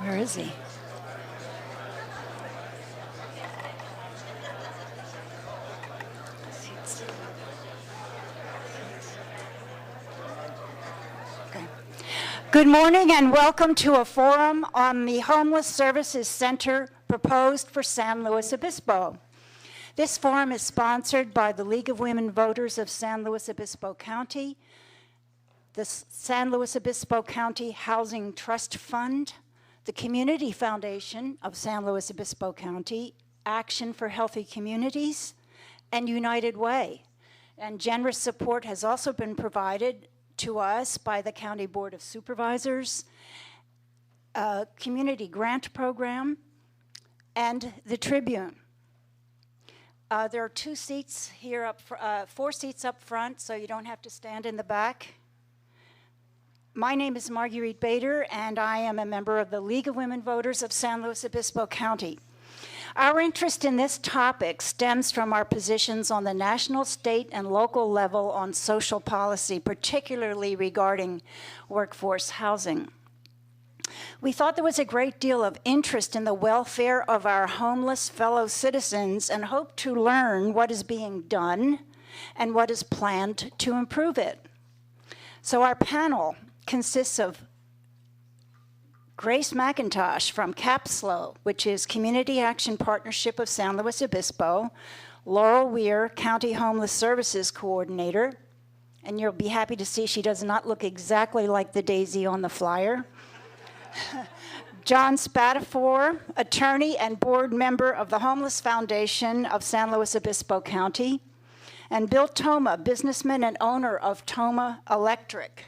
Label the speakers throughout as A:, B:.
A: Where is he? Okay. Good morning and welcome to a forum on the Homeless Services Center proposed for San Luis Obispo. This forum is sponsored by the League of Women Voters of San Luis Obispo County, the San Luis Obispo County Housing Trust Fund, the Community Foundation of San Luis Obispo County, Action for Healthy Communities, and United Way. And generous support has also been provided to us by the County Board of Supervisors, Community Grant Program, and the Tribune. There are 2 seats here, 4 seats up front, so you don't have to stand in the back. My name is Marguerite Bader, and I am a member of the League of Women Voters of San Luis Obispo County. Our interest in this topic stems from our positions on the national, state, and local level on social policy, particularly regarding workforce housing. We thought there was a great deal of interest in the welfare of our homeless fellow citizens and hope to learn what is being done and what is planned to improve it. So our panel consists of Grace McIntosh from SLO, which is Community Action Partnership of San Luis Obispo, Laurel Weir, County Homeless Services Coordinator, and you'll be happy to see she does not look exactly like the daisy on the flyer. John Spatafor, attorney and board member of the Homeless Foundation of San Luis Obispo County, and Bill Toma, businessman and owner of Toma Electric.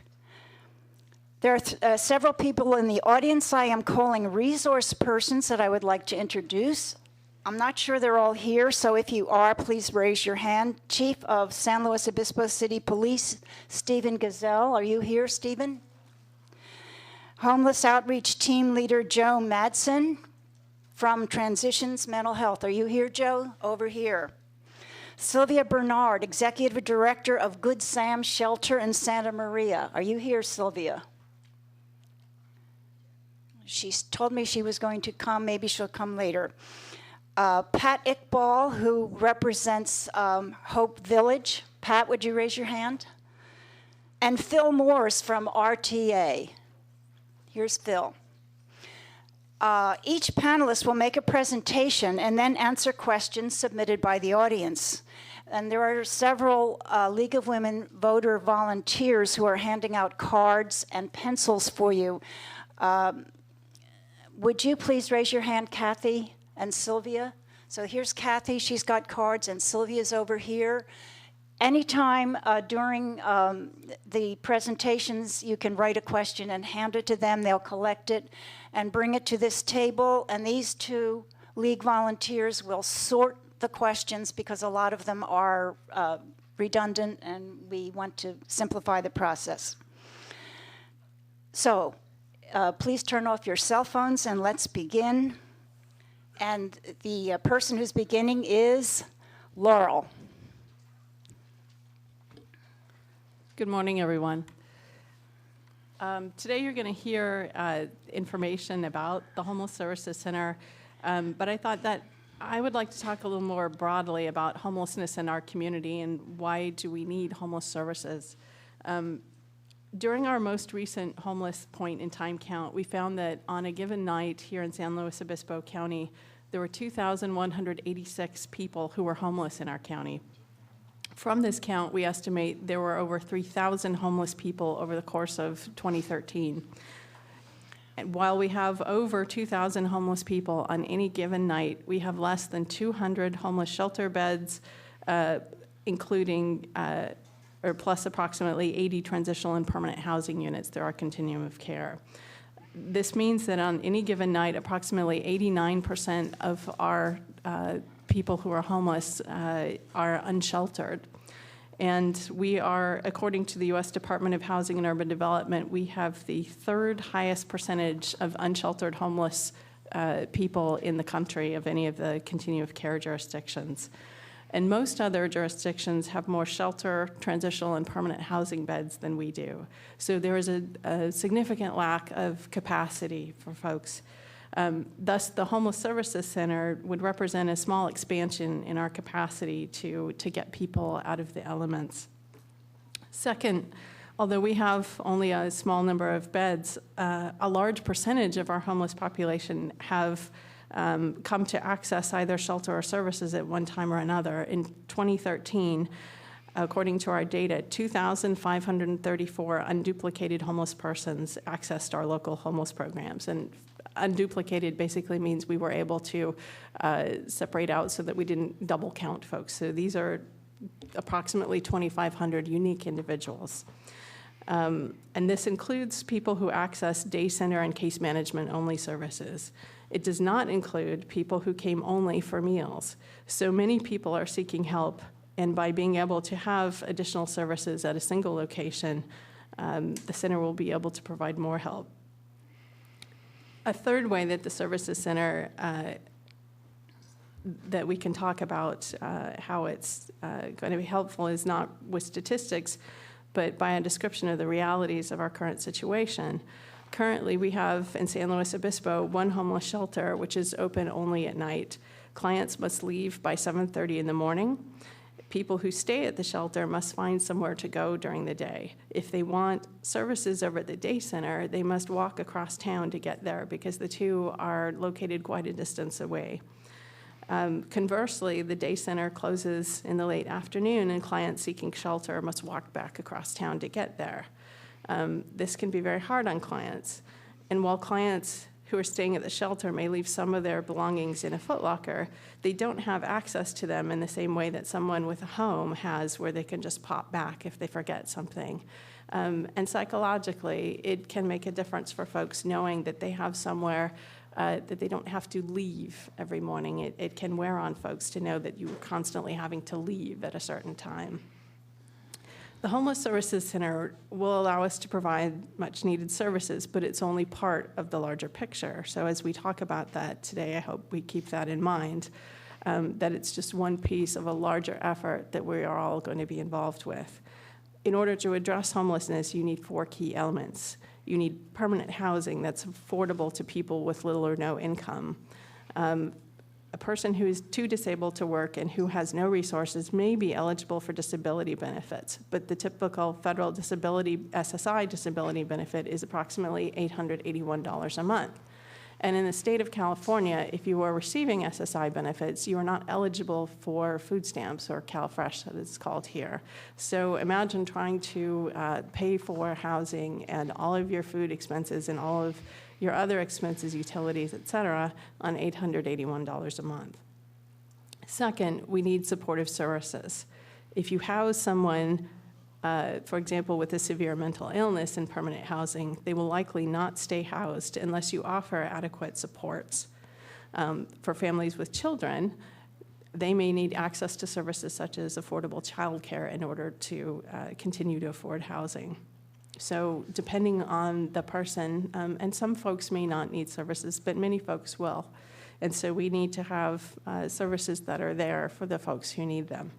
A: There are several people in the audience I am calling resource persons that I would like to introduce. I'm not sure they're all here, so if you are, please raise your hand. Chief of San Luis Obispo City Police, Stephen Gazelle. Are you here, Stephen? Homeless Outreach Team Leader Joe Madsen from Transitions Mental Health. Are you here, Joe? Over here. Sylvia Bernard, Executive Director of Good Sam Shelter in Santa Maria. Are you here, Sylvia? She told me she was going to come. Maybe she'll come later. Pat Iqbal, who represents Hope Village. Pat, would you raise your hand? And Phil Morris from RTA. Here's Phil. Each panelist will make a presentation and then answer questions submitted by the audience. And there are several League of Women voter volunteers who are handing out cards and pencils for you. Would you please raise your hand, Kathy and Sylvia? So here's Kathy, she's got cards, and Sylvia's over here. Anytime during the presentations, you can write a question and hand it to them. They'll collect it and bring it to this table, and these 2 League volunteers will sort the questions because a lot of them are redundant, and we want to simplify the process. So please turn off your cell phones and let's begin. And the person who's beginning is Laurel.
B: Good morning, everyone. Today you're going to hear information about the Homeless Services Center, but I thought that I would like to talk a little more broadly about homelessness in our community and why do we need homeless services. During our most recent homeless point in time count, we found that on a given night here in San Luis Obispo County, there were 2,186 people who were homeless in our county. From this count, we estimate there were over 3,000 homeless people over the course of 2013. And while we have over 2,000 homeless people on any given night, we have less than 200 homeless shelter beds, including or plus approximately 80 transitional and permanent housing units through our continuum of care. This means that on any given night, approximately 89% of our people who are homeless are unsheltered. And we are, according to the U.S. Department of Housing and Urban Development, we have the 3rd highest percentage of unsheltered homeless people in the country of any of the continuum of care jurisdictions. And most other jurisdictions have more shelter, transitional, and permanent housing beds than we do. So there is a significant lack of capacity for folks. Thus, the Homeless Services Center would represent a small expansion in our capacity to get people out of the elements. Second, although we have only a small number of beds, a large percentage of our homeless population have come to access either shelter or services at one time or another. In 2013, according to our data, 2,534 unduplicated homeless persons accessed our local homeless programs. And unduplicated basically means we were able to separate out so that we didn't double count folks. So these are approximately 2,500 unique individuals. And this includes people who access day center and case management only services. It does not include people who came only for meals. So many people are seeking help, and by being able to have additional services at a single location, the center will be able to provide more help. A third way that the Services Center that we can talk about how it's going to be helpful is not with statistics, but by a description of the realities of our current situation. Currently, we have in San Luis Obispo one homeless shelter, which is open only at night. Clients must leave by 7:30 in the morning. People who stay at the shelter must find somewhere to go during the day. If they want services over at the day center, they must walk across town to get there because the two are located quite a distance away. Conversely, the day center closes in the late afternoon, and clients seeking shelter must walk back across town to get there. This can be very hard on clients. And while clients who are staying at the shelter may leave some of their belongings in a footlocker, they don't have access to them in the same way that someone with a home has, where they can just pop back if they forget something. And psychologically, it can make a difference for folks knowing that they have somewhere that they don't have to leave every morning. It can wear on folks to know that you're constantly having to leave at a certain time. The Homeless Services Center will allow us to provide much needed services, but it's only part of the larger picture. So as we talk about that today, I hope we keep that in mind, that it's just one piece of a larger effort that we are all going to be involved with. In order to address homelessness, you need 4 key elements. You need permanent housing that's affordable to people with little or no income. A person who is too disabled to work and who has no resources may be eligible for disability benefits, but the typical federal disability, SSI disability benefit is approximately $881 a month. And in the state of California, if you are receiving SSI benefits, you are not eligible for food stamps, or CalFresh, that it's called here. So imagine trying to pay for housing and all of your food expenses and all of your other expenses, utilities, et cetera, on $881 a month. Second, we need supportive services. If you house someone, for example, with a severe mental illness in permanent housing, they will likely not stay housed unless you offer adequate supports. For families with children, they may need access to services such as affordable childcare in order to continue to afford housing. So depending on the person, and some folks may not need services, but many folks will. And so we need to have services that are there for the folks who need them.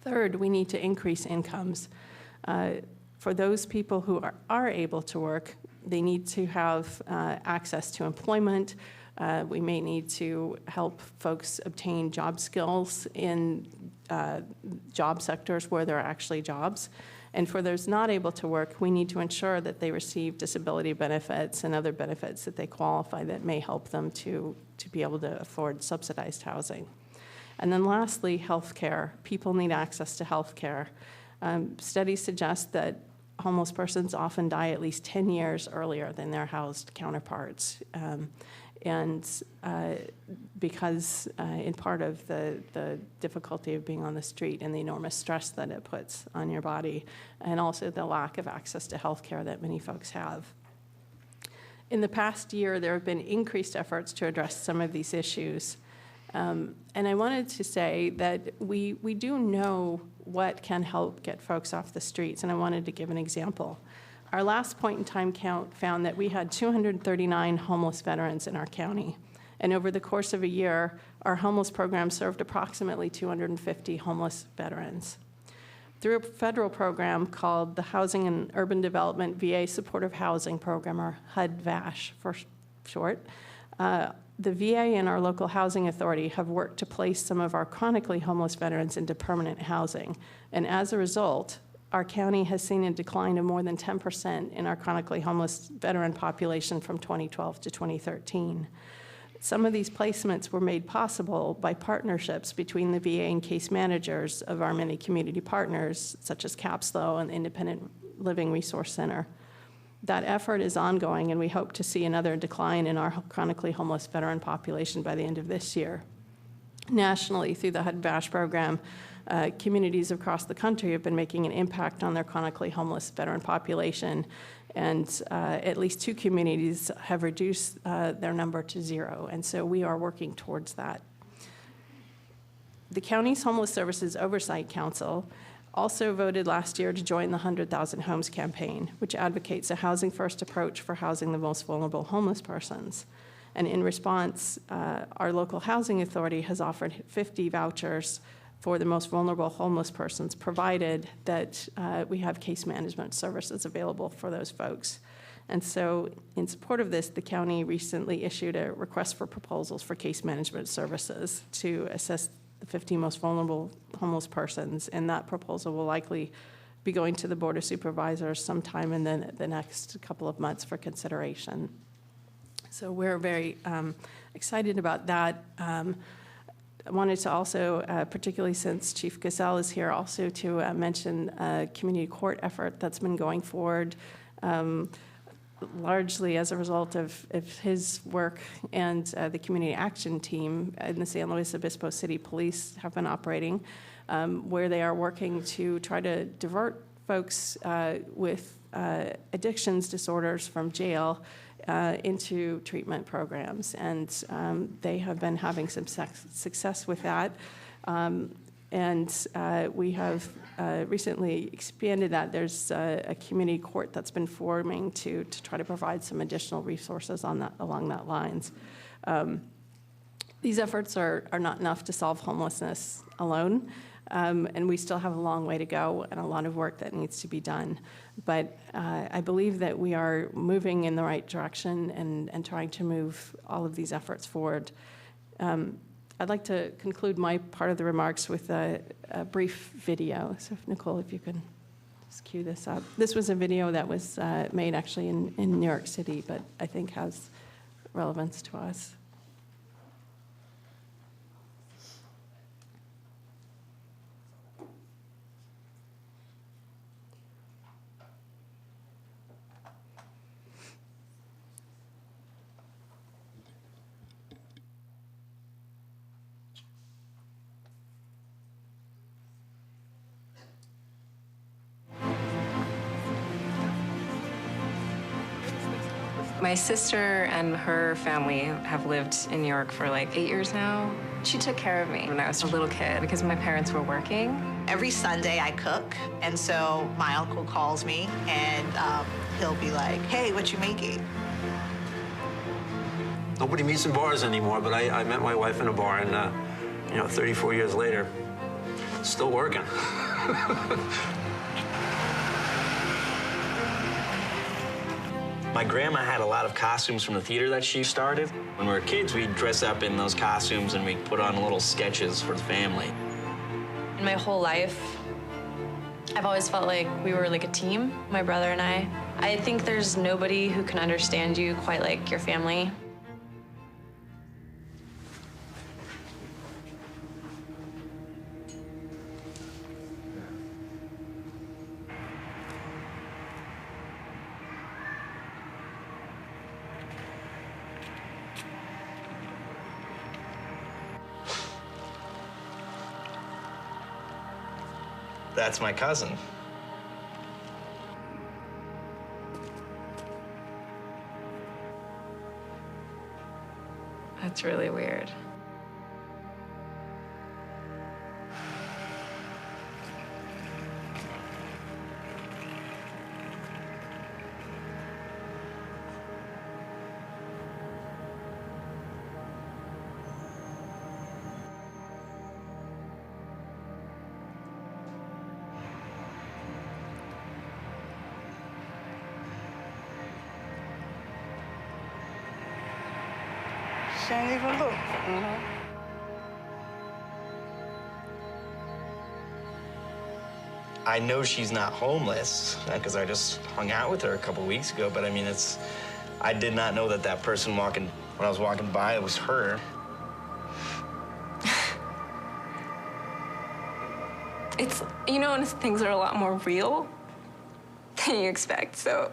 B: Third, we need to increase incomes. For those people who are able to work, they need to have access to employment. We may need to help folks obtain job skills in job sectors where there are actually jobs. And for those not able to work, we need to ensure that they receive disability benefits and other benefits that they qualify that may help them to be able to afford subsidized housing. And then lastly, health care. People need access to health care. Studies suggest that homeless persons often die at least 10 years earlier than their housed counterparts. Because in part of the difficulty of being on the street and the enormous stress that it puts on your body, and also the lack of access to health care that many folks have. In the past year, there have been increased efforts to address some of these issues. And I wanted to say that we do know what can help get folks off the streets, and I wanted to give an example. Our last point-in-time count found that we had 239 homeless veterans in our county. And over the course of a year, our homeless program served approximately 250 homeless veterans. Through a federal program called the Housing and Urban Development VA Supportive Housing Program, or HUD-VASH for short. The VA and our local housing authority have worked to place some of our chronically homeless veterans into permanent housing. And as a result, our county has seen a decline of more than 10% in our chronically homeless veteran population from 2012 to 2013. Some of these placements were made possible by partnerships between the VA and case managers of our many community partners, such as SLO and the Independent Living Resource Center. That effort is ongoing, and we hope to see another decline in our chronically homeless veteran population by the end of this year. Nationally, through the HUD-VASH program, communities across the country have been making an impact on their chronically homeless veteran population, and at least 2 communities have reduced their number to 0, and so we are working towards that. The county's Homeless Services Oversight Council also voted last year to join the 100,000 Homes campaign, which advocates a housing-first approach for housing the most vulnerable homeless persons. And in response, our local housing authority has offered 50 vouchers for the most vulnerable homeless persons, provided that we have case management services available for those folks. And so in support of this, the county recently issued a request for proposals for case management services to assess the 50 most vulnerable homeless persons, and that proposal will likely be going to the Board of Supervisors sometime in the next couple of months for consideration. So we're very excited about that. I wanted to also, particularly since Chief Gazelle is here, also to mention a community court effort that's been going forward largely as a result of his work, and the community action team in the San Luis Obispo City Police have been operating, where they are working to try to divert folks with addictions disorders from jail into treatment programs. And they have been having some success with that. And we have recently expanded that. There's a community court that's been forming to try to provide some additional resources on that, along that lines. These efforts are not enough to solve homelessness alone, and we still have a long way to go and a lot of work that needs to be done. But I believe that we are moving in the right direction and trying to move all of these efforts forward. I'd like to conclude my part of the remarks with a brief video. So if Nicole, if you can just cue this up. This was a video that was made actually in New York City, but I think has relevance to us.
C: My sister and her family have lived in New York for like 8 years now. She took care of me when I was a little kid because my parents were working.
D: Every Sunday I cook, and so my uncle calls me and he'll be like, hey, what you making?
E: Nobody meets in bars anymore, but I met my wife in a bar, and 34 years later, still working.
F: My grandma had a lot of costumes from the theater that she started. When we were kids, we'd dress up in those costumes and we'd put on little sketches for the family.
C: My whole life, I've always felt like we were like a team, my brother and I. I think there's nobody who can understand you quite like your family.
F: That's my cousin.
C: That's really weird.
G: She ain't even look.
F: I know she's not homeless because I just hung out with her a couple weeks ago, but I mean, I did not know that that person when I was walking by, it was her.
H: It's, you know, things are a lot more real than you expect, so.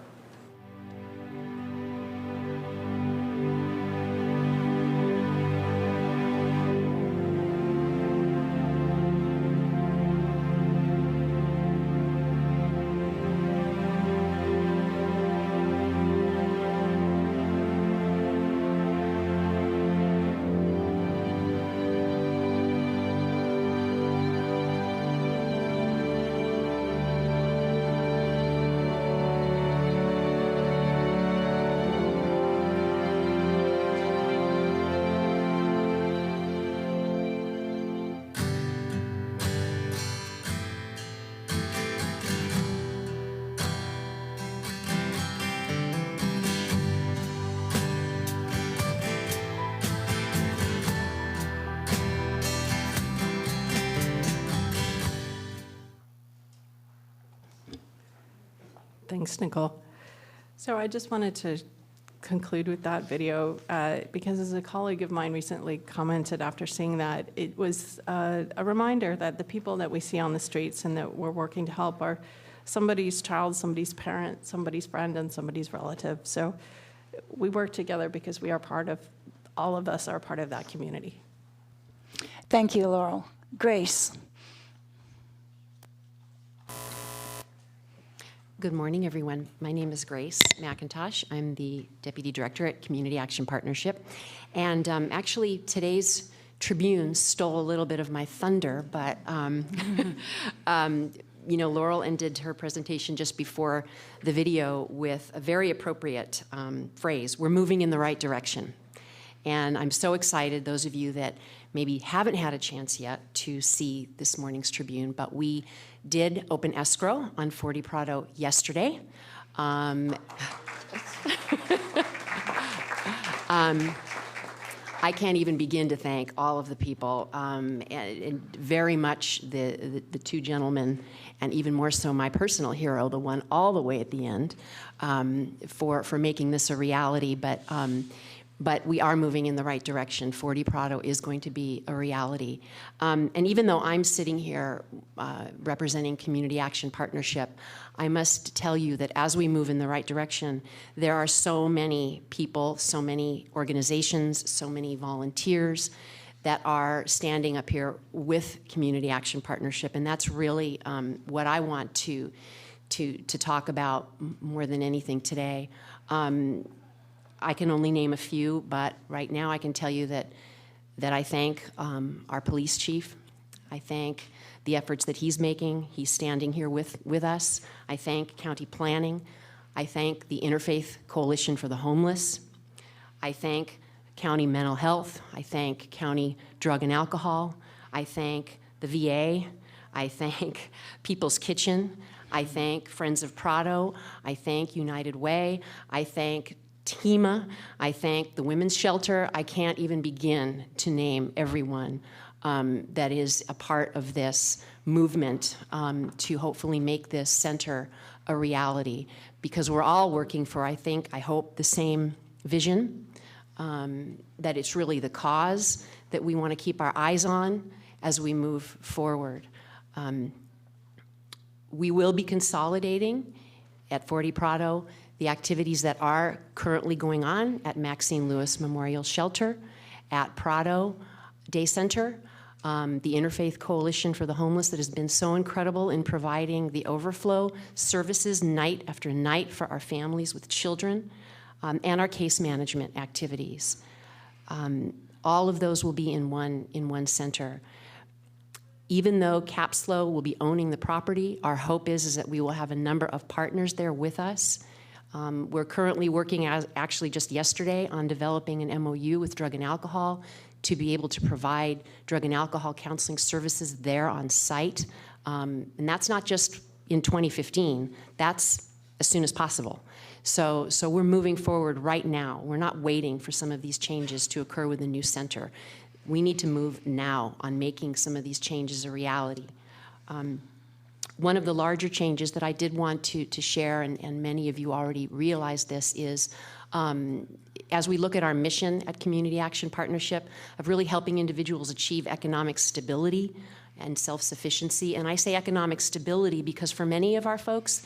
B: Thanks, Nicole. So I just wanted to conclude with that video because as a colleague of mine recently commented after seeing that, it was a reminder that the people that we see on the streets and that we're working to help are somebody's child, somebody's parent, somebody's friend, and somebody's relative. So we work together because we are all of us are part of that community.
A: Thank you, Laurel. Grace.
I: Good morning, everyone. My name is Grace McIntosh. I'm the Deputy Director at Community Action Partnership. And actually, today's Tribune stole a little bit of my thunder, but you know, Laurel ended her presentation just before the video with a very appropriate phrase, "We're moving in the right direction." And I'm so excited, those of you that maybe haven't had a chance yet to see this morning's Tribune, but we did open escrow on 40 Prado yesterday. I can't even begin to thank all of the people, and very much the two gentlemen, and even more so my personal hero, the one all the way at the end, for making this a reality. But we are moving in the right direction. 40 Prado is going to be a reality. And even though I'm sitting here representing Community Action Partnership, I must tell you that as we move in the right direction, there are so many people, so many organizations, so many volunteers that are standing up here with Community Action Partnership. And that's really what I want to talk about more than anything today. I can only name a few, but right now I can tell you that I thank our police chief. I thank the efforts that he's making. He's standing here with us. I thank county planning. I thank the Interfaith Coalition for the Homeless. I thank county mental health. I thank county drug and alcohol. I thank the VA. I thank People's Kitchen. I thank Friends of Prado. I thank United Way. I thank TEMA. I thank the Women's Shelter. I can't even begin to name everyone that is a part of this movement to hopefully make this center a reality, because we're all working for, I hope, the same vision, that it's really the cause that we want to keep our eyes on as we move forward. We will be consolidating at 40 Prado the activities that are currently going on at Maxine Lewis Memorial Shelter, at Prado Day Center, the Interfaith Coalition for the Homeless that has been so incredible in providing the overflow services night after night for our families with children, and our case management activities. All of those will be in one center. Even though SLO will be owning the property, our hope is that we will have a number of partners there with us. We're currently working, actually just yesterday, on developing an MOU with drug and alcohol to be able to provide drug and alcohol counseling services there on site. And that's not just in 2015. That's as soon as possible. So we're moving forward right now. We're not waiting for some of these changes to occur with the new center. We need to move now on making some of these changes a reality. One of the larger changes that I did want to share, and many of you already realize this, is as we look at our mission at Community Action Partnership of really helping individuals achieve economic stability and self-sufficiency. And I say economic stability because for many of our folks,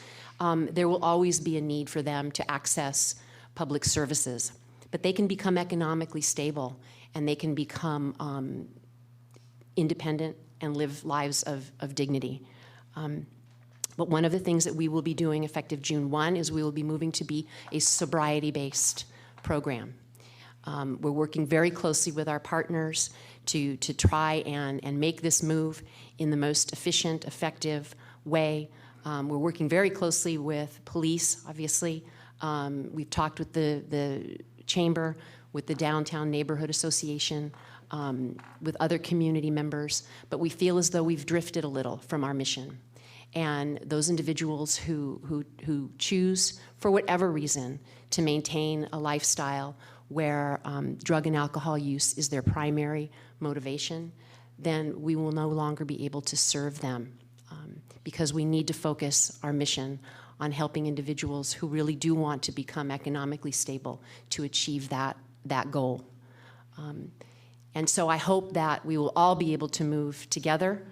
I: there will always be a need for them to access public services. But they can become economically stable, and they can become independent and live lives of dignity. But one of the things that we will be doing effective June 1 is we will be moving to be a sobriety-based program. We're working very closely with our partners to try and make this move in the most efficient, effective way. We're working very closely with police, obviously. We've talked with the chamber, with the Downtown Neighborhood Association, with other community members, but we feel as though we've drifted a little from our mission. And those individuals who choose, for whatever reason, to maintain a lifestyle where drug and alcohol use is their primary motivation, then we will no longer be able to serve them because we need to focus our mission on helping individuals who really do want to become economically stable to achieve that goal. And so I hope that we will all be able to move together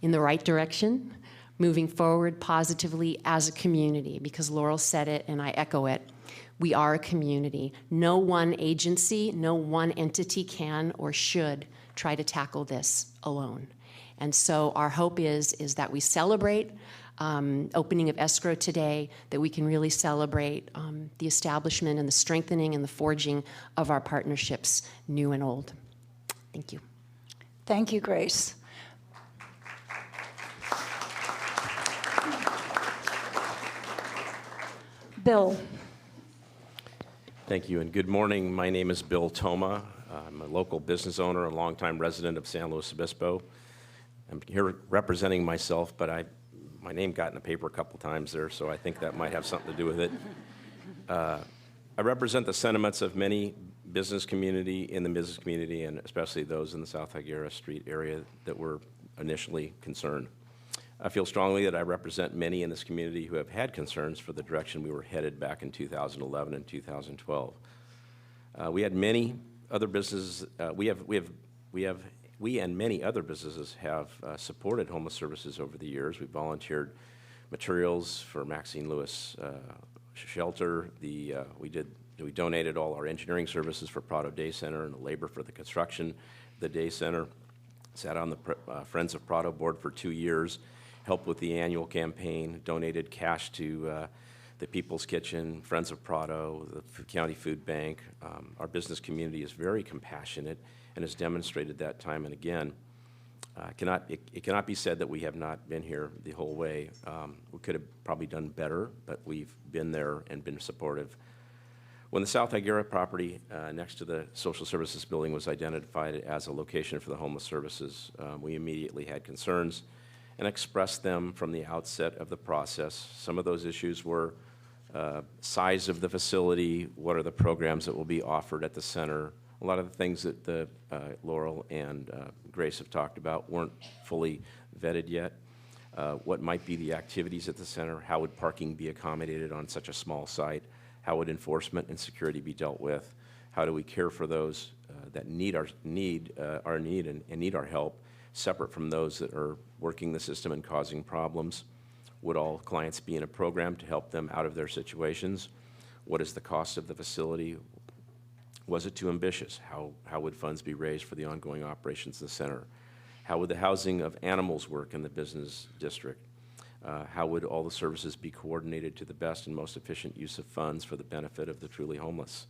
I: in the right direction, moving forward positively as a community, because Laurel said it and I echo it. We are a community. No one agency, no one entity can or should try to tackle this alone. And so our hope is that we celebrate opening of escrow today, that we can really celebrate the establishment and the strengthening and the forging of our partnerships, new and old. Thank you.
A: Thank you, Grace. Bill.
G: Thank you, and good morning. My name is Bill Toma. I'm a local business owner, a longtime resident of San Luis Obispo. I'm here representing myself, but my name got in the paper a couple times there, so I think that might have something to do with it. I represent the sentiments of many business community, and especially those in the South Higuera Street area that were initially concerned. I feel strongly that I represent many in this community who have had concerns for the direction we were headed back in 2011 and 2012. We had many other businesses. We and many other businesses have supported homeless services over the years. We volunteered materials for Maxine Lewis shelter. We donated all our engineering services for Prado Day Center and the labor for the construction of the Day Center. Sat on the Friends of Prado board for 2 years. Helped with the annual campaign, donated cash to the People's Kitchen, Friends of Prado, the County Food Bank. Our business community is very compassionate and has demonstrated that time and again. It cannot be said that we have not been here the whole way. We could have probably done better, but we've been there and been supportive. When the South Higuera property next to the social services building was identified as a location for the homeless services, we immediately had concerns and expressed them from the outset of the process. Some of those issues were size of the facility, what are the programs that will be offered at the center. A lot of the things that Laurel and Grace have talked about weren't fully vetted yet. What might be the activities at the center? How would parking be accommodated on such a small site? How would enforcement and security be dealt with? How do we care for those that need our help, separate from those that are working the system and causing problems? Would all clients be in a program to help them out of their situations? What is the cost of the facility? Was it too ambitious? How would funds be raised for the ongoing operations of the center? How would the housing of animals work in the business district? How would all the services be coordinated to the best and most efficient use of funds for the benefit of the truly homeless?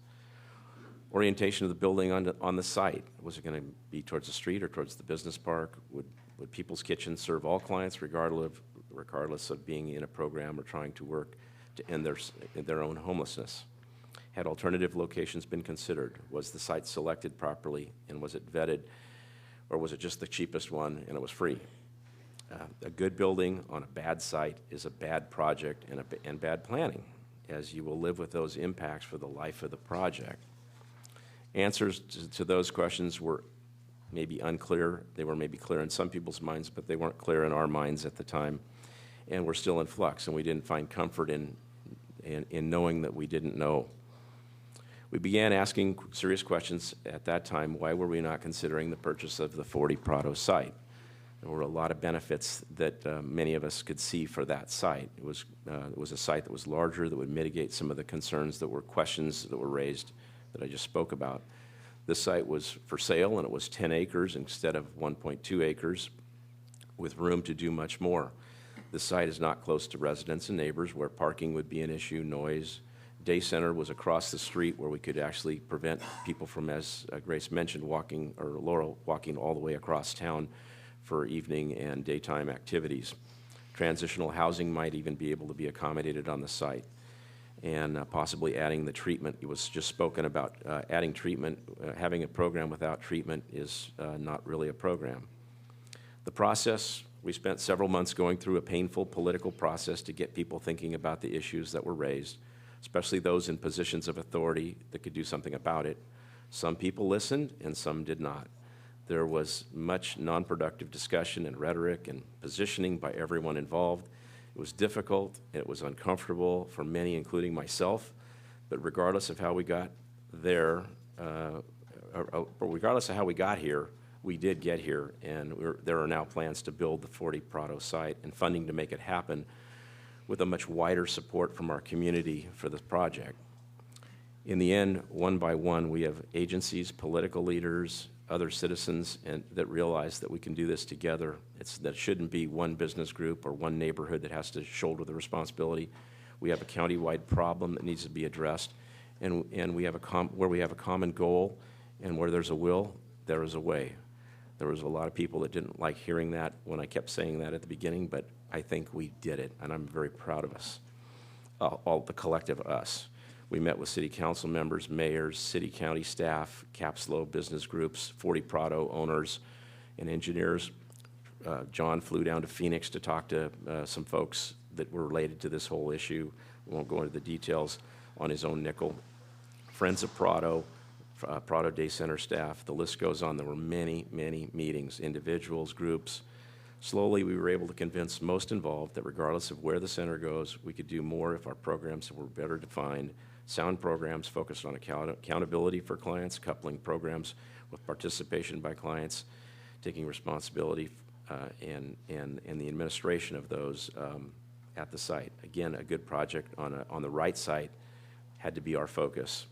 G: Orientation of the building on the site. Was it going to be towards the street or towards the business park? Would People's Kitchen serve all clients regardless of being in a program or trying to work to end their own homelessness? Had alternative locations been considered? Was the site selected properly, and was it vetted, or was it just the cheapest one and it was free? A good building on a bad site is a bad project and bad planning. as you will live with those impacts for the life of the project. Answers to those questions were maybe unclear. They were maybe clear in some people's minds, but they weren't clear in our minds at the time. And we're still in flux, and we didn't find comfort in knowing that we didn't know. We began asking serious questions at that time. Why were we not considering the purchase of the 40 Prado site? There were a lot of benefits that many of us could see for that site. It was a site that was larger, that would mitigate some of the concerns that were questions that were raised that I just spoke about. This site was for sale, and it was 10 acres instead of 1.2 acres, with room to do much more. The site is not close to residents and neighbors where parking would be an issue, noise. Day center was across the street where we could actually prevent people from, as Grace mentioned, walking, or Laurel, walking all the way across town for evening and daytime activities. Transitional housing might even be able to be accommodated on the site. And possibly adding the treatment. It was just spoken about adding treatment. Having a program without treatment is not really a program. The process, we spent several months going through a painful political process to get people thinking about the issues that were raised, especially those in positions of authority that could do something about it. Some people listened and some did not. There was much non-productive discussion and rhetoric and positioning by everyone involved. It was difficult, it was uncomfortable for many, including myself, but regardless of how we got there, regardless of how we got here, we did get here, and there are now plans to build the 40 Prado site and funding to make it happen with a much wider support from our community for this project. In the end, one by one, we have agencies, political leaders, other citizens that realize that we can do this together. That shouldn't be one business group or one neighborhood that has to shoulder the responsibility. We have a county-wide problem that needs to be addressed, and we have where we have a common goal, and where there's a will, there is a way. There was a lot of people that didn't like hearing that when I kept saying that at the beginning, but I think we did it, and I'm very proud of us, all the collective us. We met with city council members, mayors, city county staff, SLO business groups, 40 Prado owners and engineers. John flew down to Phoenix to talk to some folks that were related to this whole issue. We won't go into the details, on his own nickel. Friends of Prado, Prado Day Center staff, the list goes on. There were many, many meetings, individuals, groups. Slowly, we were able to convince most involved that regardless of where the center goes, we could do more if our programs were better defined. Sound programs focused on accountability for clients, coupling programs with participation by clients, taking responsibility and the administration of those at the site. Again, a good project on the right site had to be our focus.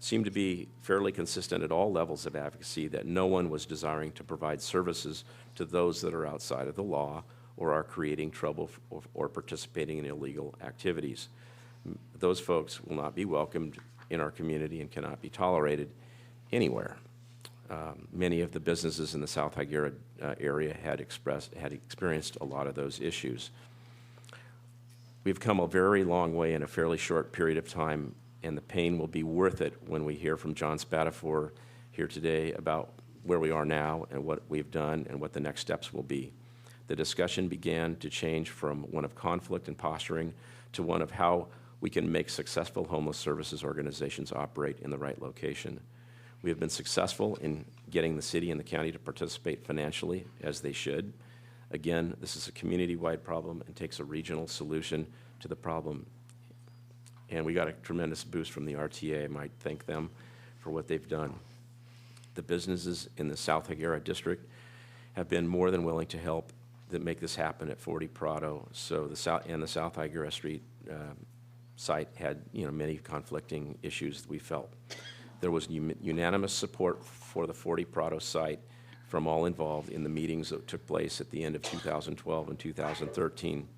G: Seemed to be fairly consistent at all levels of advocacy that no one was desiring to provide services to those that are outside of the law or are creating trouble or participating in illegal activities. Those folks will not be welcomed in our community and cannot be tolerated anywhere. Many of the businesses in the South Higuera area had experienced a lot of those issues. We've come a very long way in a fairly short period of time, and the pain will be worth it when we hear from John Spatafor here today about where we are now and what we've done and what the next steps will be. The discussion began to change from one of conflict and posturing to one of how we can make successful homeless services organizations operate in the right location. We have been successful in getting the city and the county to participate financially, as they should. Again, this is a community-wide problem and takes a regional solution to the problem. And we got a tremendous boost from the RTA. I might thank them for what they've done. The businesses in the South Higuera district have been more than willing to help that make this happen at 40 Prado. So the South Higuera Street site had many conflicting issues that we felt. There was unanimous support for the 40 Prado site from all involved in the meetings that took place at the end of 2012 and 2013.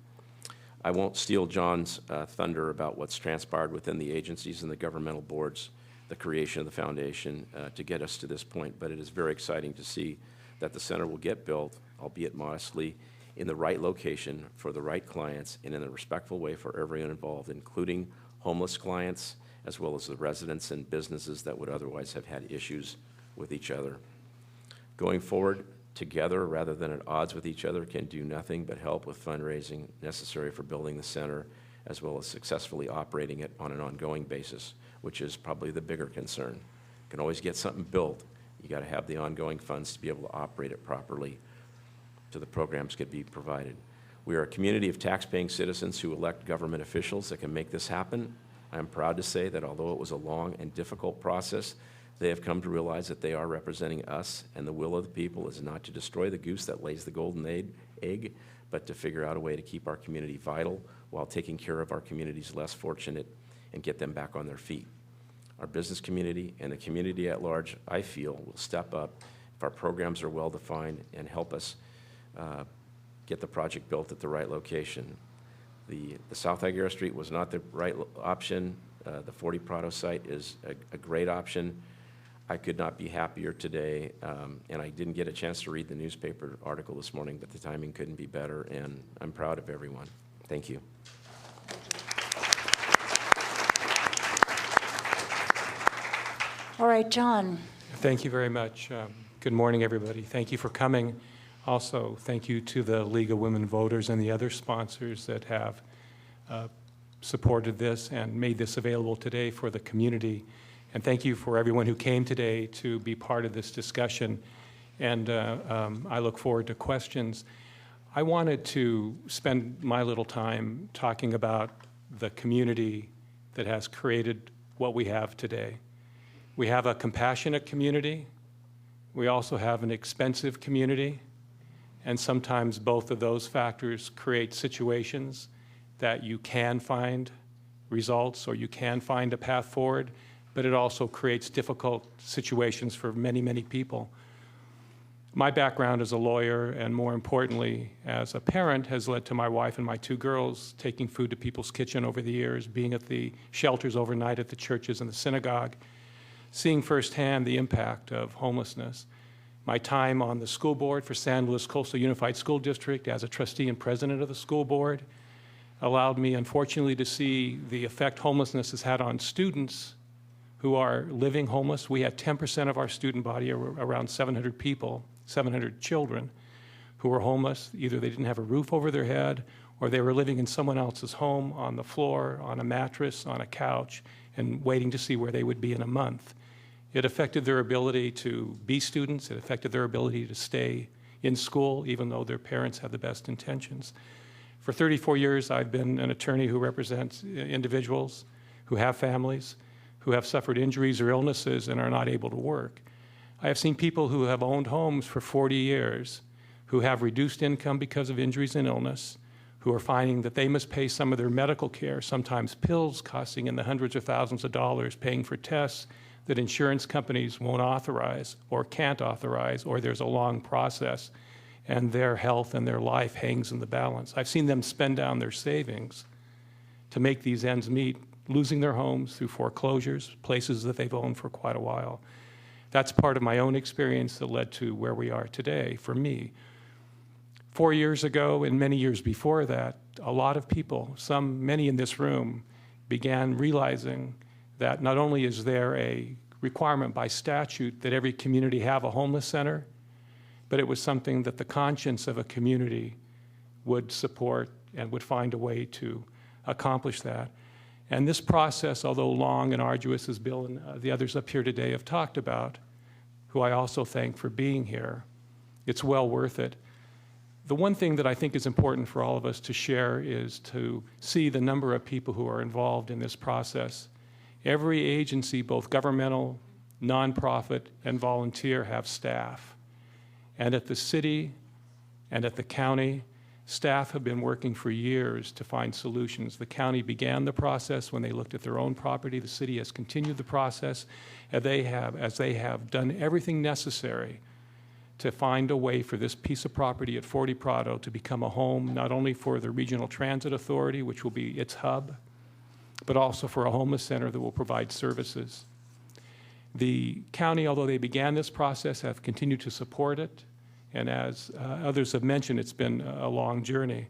G: I won't steal John's thunder about what's transpired within the agencies and the governmental boards, the creation of the foundation to get us to this point, but it is very exciting to see that the center will get built, albeit modestly, in the right location for the right clients and in a respectful way for everyone involved, including homeless clients, as well as the residents and businesses that would otherwise have had issues with each other. Going forward, together rather than at odds with each other can do nothing but help with fundraising necessary for building the center as well as successfully operating it on an ongoing basis, which is probably the bigger concern. You can always get something built. You got to have the ongoing funds to be able to operate it properly so the programs could be provided. We are a community of tax-paying citizens who elect government officials that can make this happen. I am proud to say that although it was a long and difficult process, they have come to realize that they are representing us, and the will of the people is not to destroy the goose that lays the golden egg, but to figure out a way to keep our community vital while taking care of our communities less fortunate and get them back on their feet. Our business community and the community at large, I feel, will step up if our programs are well-defined and help us get the project built at the right location. The South Higuera Street was not the right option. The 40 Prado site is a great option. I could not be happier today, and I didn't get a chance to read the newspaper article this morning, but the timing couldn't be better, and I'm proud of everyone. Thank you.
A: All right, John.
J: Thank you very much. Good morning, everybody. Thank you for coming. Also, thank you to the League of Women Voters and the other sponsors that have supported this and made this available today for the community. And thank you for everyone who came today to be part of this discussion. And I look forward to questions. I wanted to spend my little time talking about the community that has created what we have today. We have a compassionate community. We also have an expensive community. And sometimes both of those factors create situations that you can find results or you can find a path forward, but it also creates difficult situations for many, many people. My background as a lawyer, and more importantly, as a parent, has led to my wife and my two girls taking food to people's kitchen over the years, being at the shelters overnight at the churches and the synagogue, seeing firsthand the impact of homelessness. My time on the school board for San Luis Coastal Unified School District as a trustee and president of the school board allowed me, unfortunately, to see the effect homelessness has had on students who are living homeless. We had 10% of our student body, around 700 people, 700 children, who were homeless. Either they didn't have a roof over their head, or they were living in someone else's home, on the floor, on a mattress, on a couch, and waiting to see where they would be in a month. It affected their ability to be students. It affected their ability to stay in school, even though their parents had the best intentions. For 34 years, I've been an attorney who represents individuals who have families, who have suffered injuries or illnesses and are not able to work. I have seen people who have owned homes for 40 years, who have reduced income because of injuries and illness, who are finding that they must pay some of their medical care, sometimes pills costing in the hundreds of thousands of dollars, paying for tests that insurance companies won't authorize or can't authorize, or there's a long process, and their health and their life hangs in the balance. I've seen them spend down their savings to make these ends meet, losing their homes through foreclosures, places that they've owned for quite a while. That's part of my own experience that led to where we are today for me. 4 years ago and many years before that, a lot of people, many in this room, began realizing that not only is there a requirement by statute that every community have a homeless center, but it was something that the conscience of a community would support and would find a way to accomplish that. And this process, although long and arduous, as Bill and the others up here today have talked about, who I also thank for being here, it's well worth it. The one thing that I think is important for all of us to share is to see the number of people who are involved in this process. Every agency, both governmental, nonprofit, and volunteer, have staff. And at the city and at the county, staff have been working for years to find solutions. The county began the process when they looked at their own property. The city has continued the process, as they have done everything necessary to find a way for this piece of property at 40 Prado to become a home, not only for the Regional Transit Authority, which will be its hub, but also for a homeless center that will provide services. The county, although they began this process, have continued to support it. And as others have mentioned, it's been a long journey.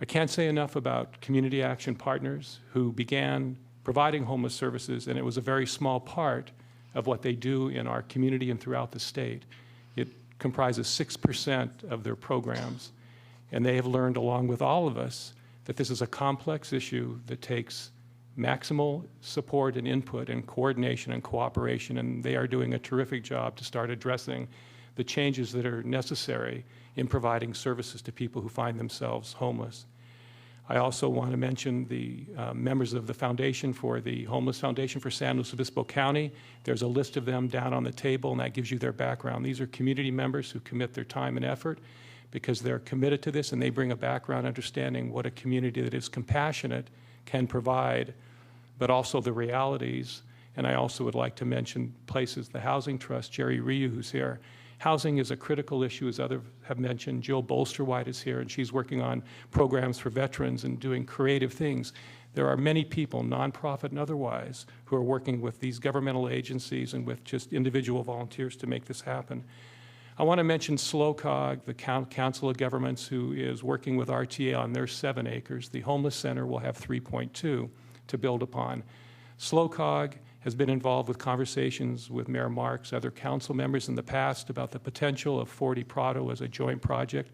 J: I can't say enough about Community Action Partners, who began providing homeless services, and it was a very small part of what they do in our community and throughout the state. It comprises 6% of their programs. And they have learned, along with all of us, that this is a complex issue that takes maximal support and input and coordination and cooperation, and they are doing a terrific job to start addressing the changes that are necessary in providing services to people who find themselves homeless. I also want to mention the members of the foundation for the Homeless Foundation for San Luis Obispo County. There's a list of them down on the table, and that gives you their background. These are community members who commit their time and effort because they're committed to this, and they bring a background understanding what a community that is compassionate can provide, but also the realities. And I also would like to mention places, the Housing Trust, Jerry Ryu, who's here. Housing is a critical issue, as others have mentioned. Jill Bolsterwhite is here, and she's working on programs for veterans and doing creative things. There are many people, nonprofit and otherwise, who are working with these governmental agencies and with just individual volunteers to make this happen. I want to mention SLOCOG, the Council of Governments, who is working with RTA on their 7 acres. The Homeless Center will have 3.2 to build upon. SLOCOG has been involved with conversations with Mayor Marks, other council members in the past about the potential of 40 Prado as a joint project.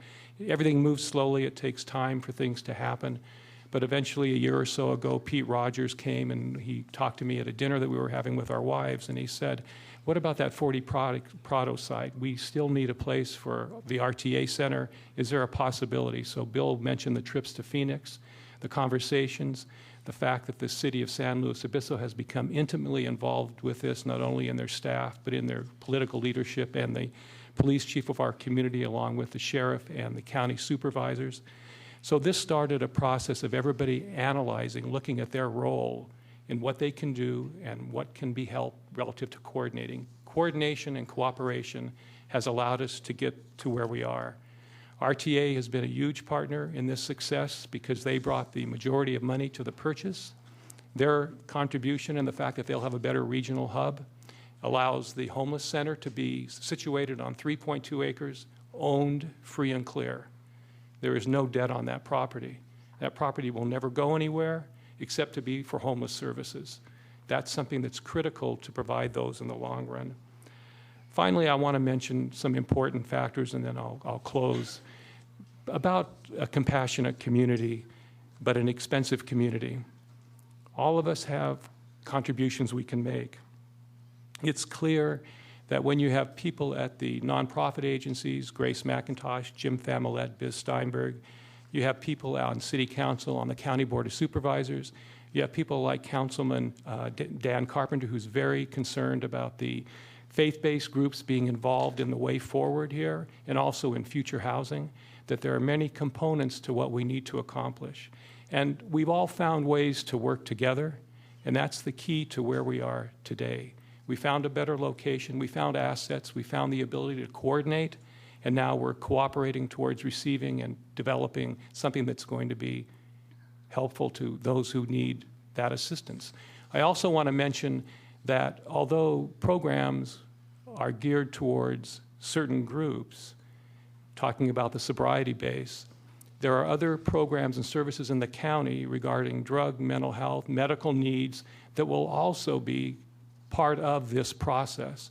J: Everything moves slowly. It takes time for things to happen. But eventually, a year or so ago, Pete Rogers came and he talked to me at a dinner that we were having with our wives, and he said, what about that 40 Prado site? We still need a place for the RTA Center. Is there a possibility? So Bill mentioned the trips to Phoenix, the conversations, the fact that the city of San Luis Obispo has become intimately involved with this, not only in their staff, but in their political leadership and the police chief of our community, along with the sheriff and the county supervisors. So this started a process of everybody analyzing, looking at their role in what they can do and what can be helped relative to coordinating. Coordination and cooperation has allowed us to get to where we are. RTA has been a huge partner in this success because they brought the majority of money to the purchase. Their contribution and the fact that they'll have a better regional hub allows the homeless center to be situated on 3.2 acres, owned free and clear. There is no debt on that property. That property will never go anywhere except to be for homeless services. That's something that's critical to provide those in the long run. Finally, I want to mention some important factors, and then I'll close, about a compassionate community, but an expensive community. All of us have contributions we can make. It's clear that when you have people at the nonprofit agencies, Grace McIntosh, Jim Familette, Biz Steinberg, you have people on City Council, on the County Board of Supervisors, you have people like Councilman Dan Carpenter, who's very concerned about the faith-based groups being involved in the way forward here and also in future housing, that there are many components to what we need to accomplish. And we've all found ways to work together, and that's the key to where we are today. We found a better location, we found assets, we found the ability to coordinate, and now we're cooperating towards receiving and developing something that's going to be helpful to those who need that assistance. I also want to mention that although programs are geared towards certain groups, talking about the sobriety base, there are other programs and services in the county regarding drug, mental health, medical needs that will also be part of this process.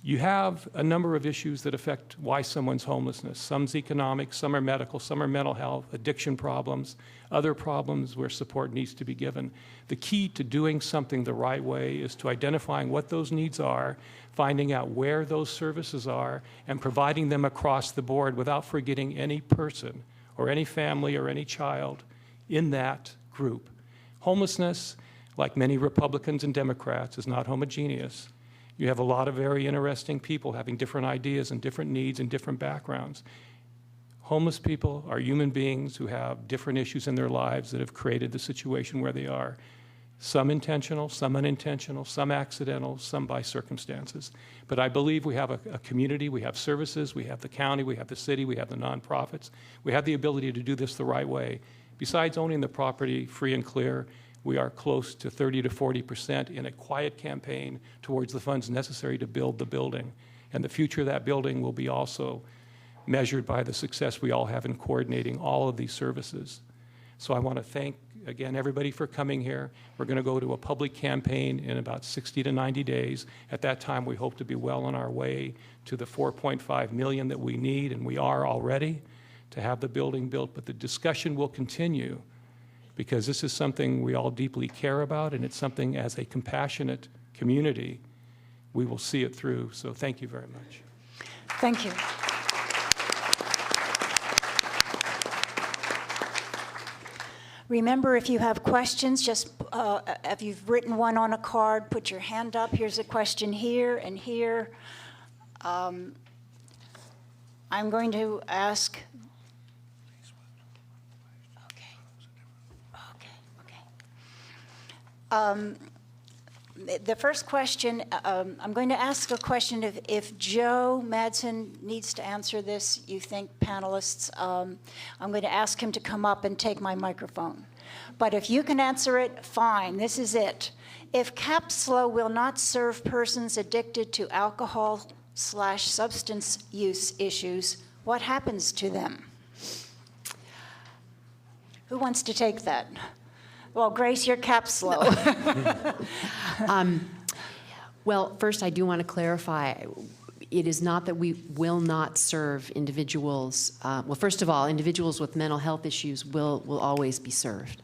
J: You have a number of issues that affect why someone's homelessness. Some's economic, some are medical, some are mental health, addiction problems, other problems where support needs to be given. The key to doing something the right way is to identifying what those needs are, finding out where those services are, and providing them across the board without forgetting any person or any family or any child in that group. Homelessness, like many Republicans and Democrats, is not homogeneous. You have a lot of very interesting people having different ideas and different needs and different backgrounds. Homeless people are human beings who have different issues in their lives that have created the situation where they are. Some intentional, some unintentional, some accidental, some by circumstances. But I believe we have a community, we have services, we have the county, we have the city, we have the nonprofits. We have the ability to do this the right way. Besides owning the property free and clear, we are close to 30 to 40% in a quiet campaign towards the funds necessary to build the building. And the future of that building will be also measured by the success we all have in coordinating all of these services. So I want to thank, again, everybody for coming here. We're going to go to a public campaign in about 60 to 90 days. At that time, we hope to be well on our way to the $4.5 million that we need, and we are already, to have the building built, but the discussion will continue because this is something we all deeply care about, and it's something as a compassionate community, we will see it through. So thank you very much.
A: Thank you. Remember, if you have questions, just if you've written one on a card, put your hand up. Here's a question here and here. I'm going to ask. The first question, I'm going to ask a question. If Joe Madsen needs to answer this, you think, panelists, I'm going to ask him to come up and take my microphone. But if you can answer it, fine, this is it. If SLO will not serve persons addicted to alcohol/substance use issues, what happens to them? Who wants to take that? Well, Grace, you're SLO.
I: Well, first, I do want to clarify. It is not that we will not serve individuals. Well, first of all, individuals with mental health issues will always be served.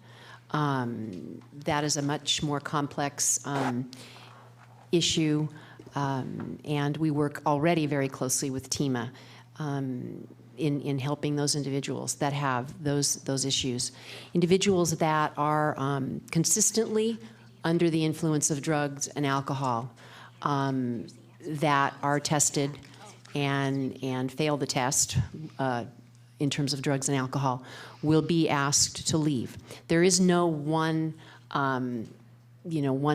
I: That is a much more complex issue, and we work already very closely with TEMA in helping those individuals that have those issues. Individuals that are consistently under the influence of drugs and alcohol, that are tested and fail the test in terms of drugs and alcohol, will be asked to leave. There is no one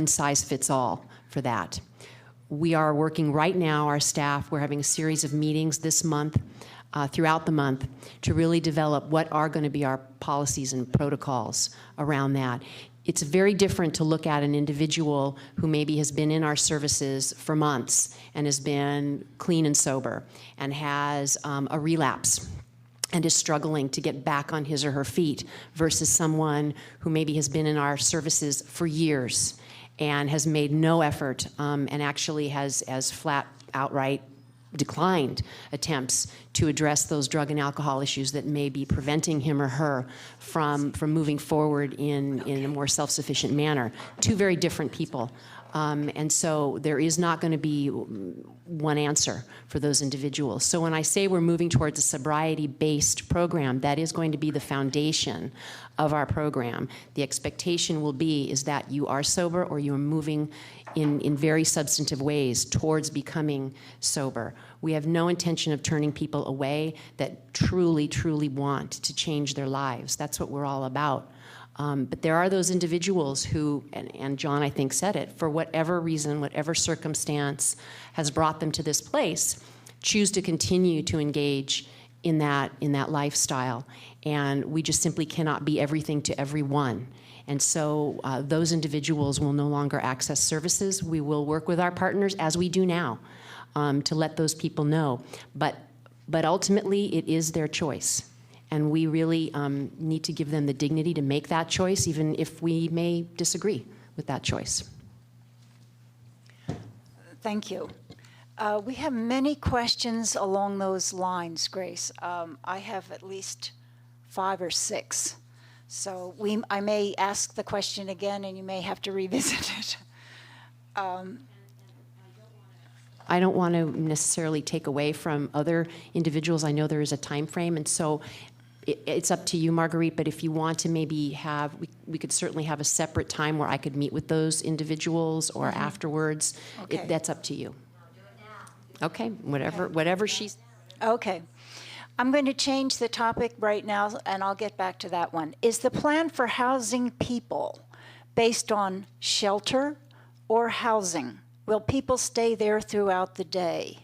I: size fits all for that. We are working right now, our staff, we're having a series of meetings this month, throughout the month, to really develop what are going to be our policies and protocols around that. It's very different to look at an individual who maybe has been in our services for months and has been clean and sober and has a relapse and is struggling to get back on his or her feet versus someone who maybe has been in our services for years and has made no effort and actually has flat outright declined attempts to address those drug and alcohol issues that may be preventing him or her from moving forward in a more self-sufficient manner. Two very different people. And so there is not going to be one answer for those individuals. So when I say we're moving towards a sobriety-based program, that is going to be the foundation of our program. The expectation will be is that you are sober or you are moving in very substantive ways towards becoming sober. We have no intention of turning people away that truly, truly want to change their lives. That's what we're all about. But there are those individuals who, and John, I think, said it, for whatever reason, whatever circumstance has brought them to this place, choose to continue to engage in that lifestyle. And we just simply cannot be everything to everyone. And so those individuals will no longer access services. We will work with our partners, as we do now, to let those people know. But ultimately, it is their choice. And we really need to give them the dignity to make that choice, even if we may disagree with that choice.
A: Thank you. We have many questions along those lines, Grace. I have at least 5 or 6. So I may ask the question again, and you may have to revisit it.
I: I don't want to necessarily take away from other individuals. I know there is a time frame, and so it's up to you, Marguerite, but if you want to maybe have, we could certainly have a separate time where I could meet with those individuals or afterwards.
A: Okay.
I: That's up to you. Okay, whatever she's.
A: Okay. I'm going to change the topic right now, and I'll get back to that one. Is the plan for housing people based on shelter or housing? Will people stay there throughout the day?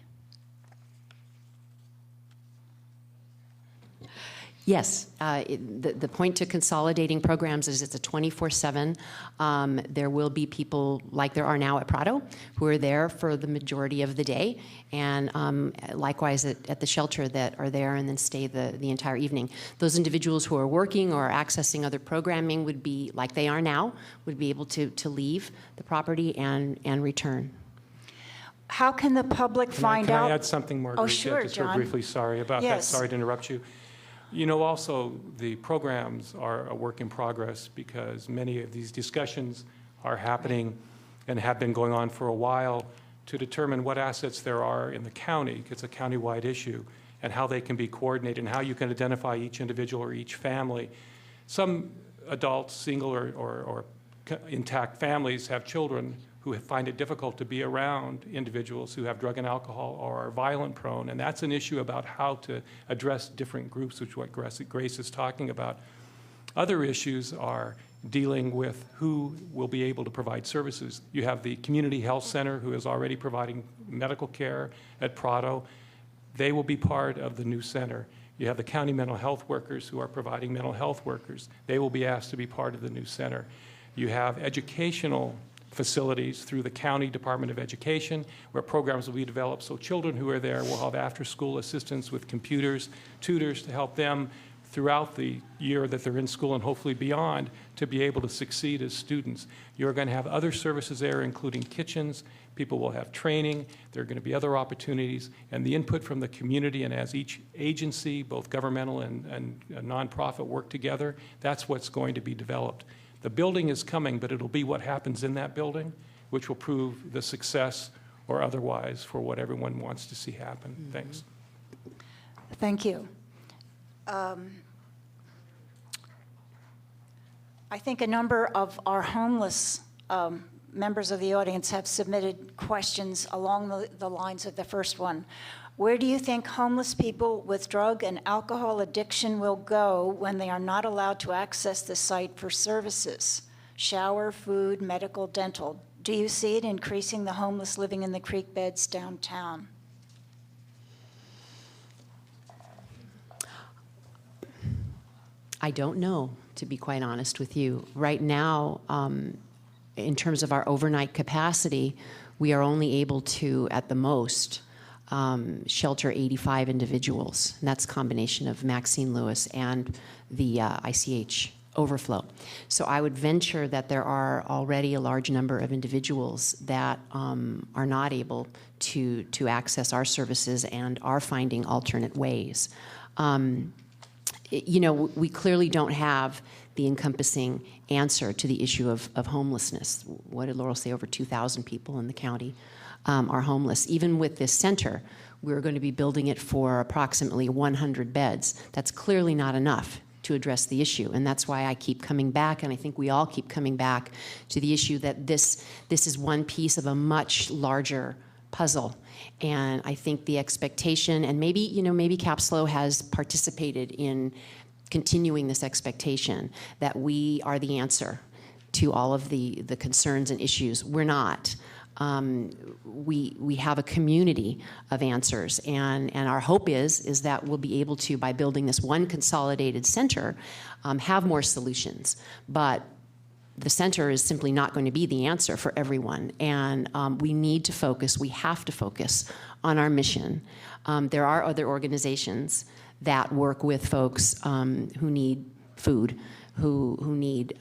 I: Yes, the point to consolidating programs is it's a 24/7. There will be people like there are now at Prado who are there for the majority of the day, and likewise at the shelter that are there and then stay the entire evening. Those individuals who are working or accessing other programming would be, like they are now, would be able to leave the property and return.
A: How can the public find out?
J: Can I add something, Marguerite?
A: Oh, sure,
J: just
A: John.
J: real briefly, sorry about that.
A: Yes.
J: Sorry to interrupt you. You know, also, the programs are a work in progress because many of these discussions are happening and have been going on for a while to determine what assets there are in the county. It's a county-wide issue, and how they can be coordinated and how you can identify each individual or each family. Some adults, single or intact families, have children who find it difficult to be around individuals who have drug and alcohol or are violent prone, and that's an issue about how to address different groups, which is what Grace is talking about. Other issues are dealing with who will be able to provide services. You have the Community Health Center, who is already providing medical care at Prado. They will be part of the new center. You have the county mental health workers who are providing mental health workers. They will be asked to be part of the new center. You have educational facilities through the County Department of Education, where programs will be developed so children who are there will have after-school assistance with computers, tutors to help them throughout the year that they're in school and hopefully beyond to be able to succeed as students. You're going to have other services there, including kitchens. People will have training. There are going to be other opportunities, and the input from the community, and as each agency, both governmental and nonprofit, work together, that's what's going to be developed. The building is coming, but it'll be what happens in that building, which will prove the success or otherwise for what everyone wants to see happen. Mm-hmm. Thanks.
A: Thank you. I think a number of our homeless members of the audience have submitted questions along the lines of the first one. Where do you think homeless people with drug and alcohol addiction will go when they are not allowed to access the site for services? Shower, food, medical, dental. Do you see it increasing the homeless living in the creek beds downtown?
I: I don't know, to be quite honest with you. Right now, in terms of our overnight capacity, we are only able to, at the most, shelter 85 individuals. And that's a combination of Maxine Lewis and the ICH overflow. So I would venture that there are already a large number of individuals that are not able to access our services and are finding alternate ways. You know, we clearly don't have the encompassing answer to the issue of homelessness. What did Laurel say? Over 2,000 people in the county are homeless. Even with this center, we're going to be building it for approximately 100 beds. That's clearly not enough to address the issue, and that's why I keep coming back, and I think we all keep coming back to the issue that this is one piece of a much larger puzzle. And I think the expectation, and maybe, you know, maybe SLO has participated in continuing this expectation that we are the answer to all of the concerns and issues. We're not. We have a community of answers, and our hope is that we'll be able to, by building this one consolidated center, have more solutions. But the center is simply not going to be the answer for everyone, and we need to focus, we have to focus on our mission. There are other organizations that work with folks who need food, who need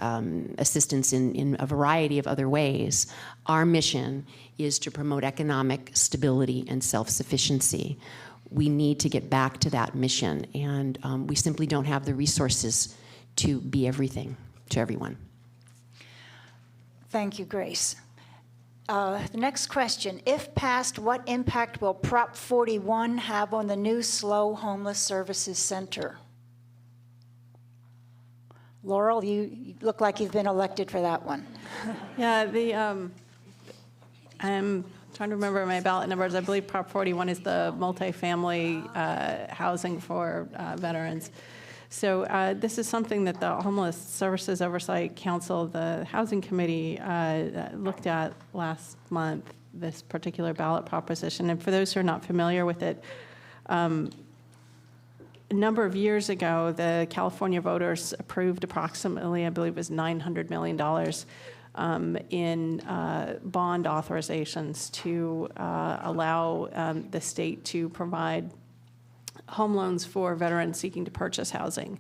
I: assistance in a variety of other ways. Our mission is to promote economic stability and self-sufficiency. We need to get back to that mission, and we simply don't have the resources to be everything to everyone.
A: Thank you, Grace. The next question, if passed, what impact will Prop 41 have on the new SLO Homeless Services Center? Laurel, you look like you've been elected for that one.
B: Yeah, I'm trying to remember my ballot numbers. I believe Prop 41 is the multifamily housing for veterans. So this is something that the Homeless Services Oversight Council, the Housing Committee, looked at last month, this particular ballot proposition. And for those who are not familiar with it, a number of years ago, the California voters approved approximately, I believe it was $900 million in bond authorizations to allow the state to provide home loans for veterans seeking to purchase housing.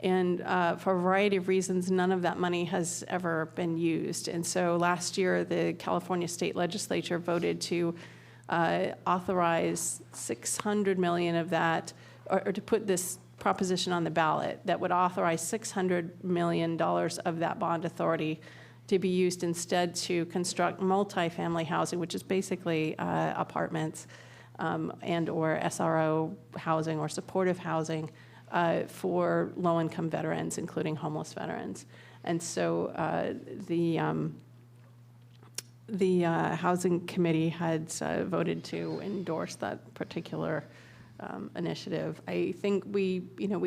B: And for a variety of reasons, none of that money has ever been used. And so last year, the California State Legislature voted to authorize $600 million of that, or to put this proposition on the ballot that would authorize $600 million of that bond authority to be used instead to construct multifamily housing, which is basically apartments and or SRO housing or supportive housing for low-income veterans, including homeless veterans. And so the Housing Committee had voted to endorse that particular initiative. I think we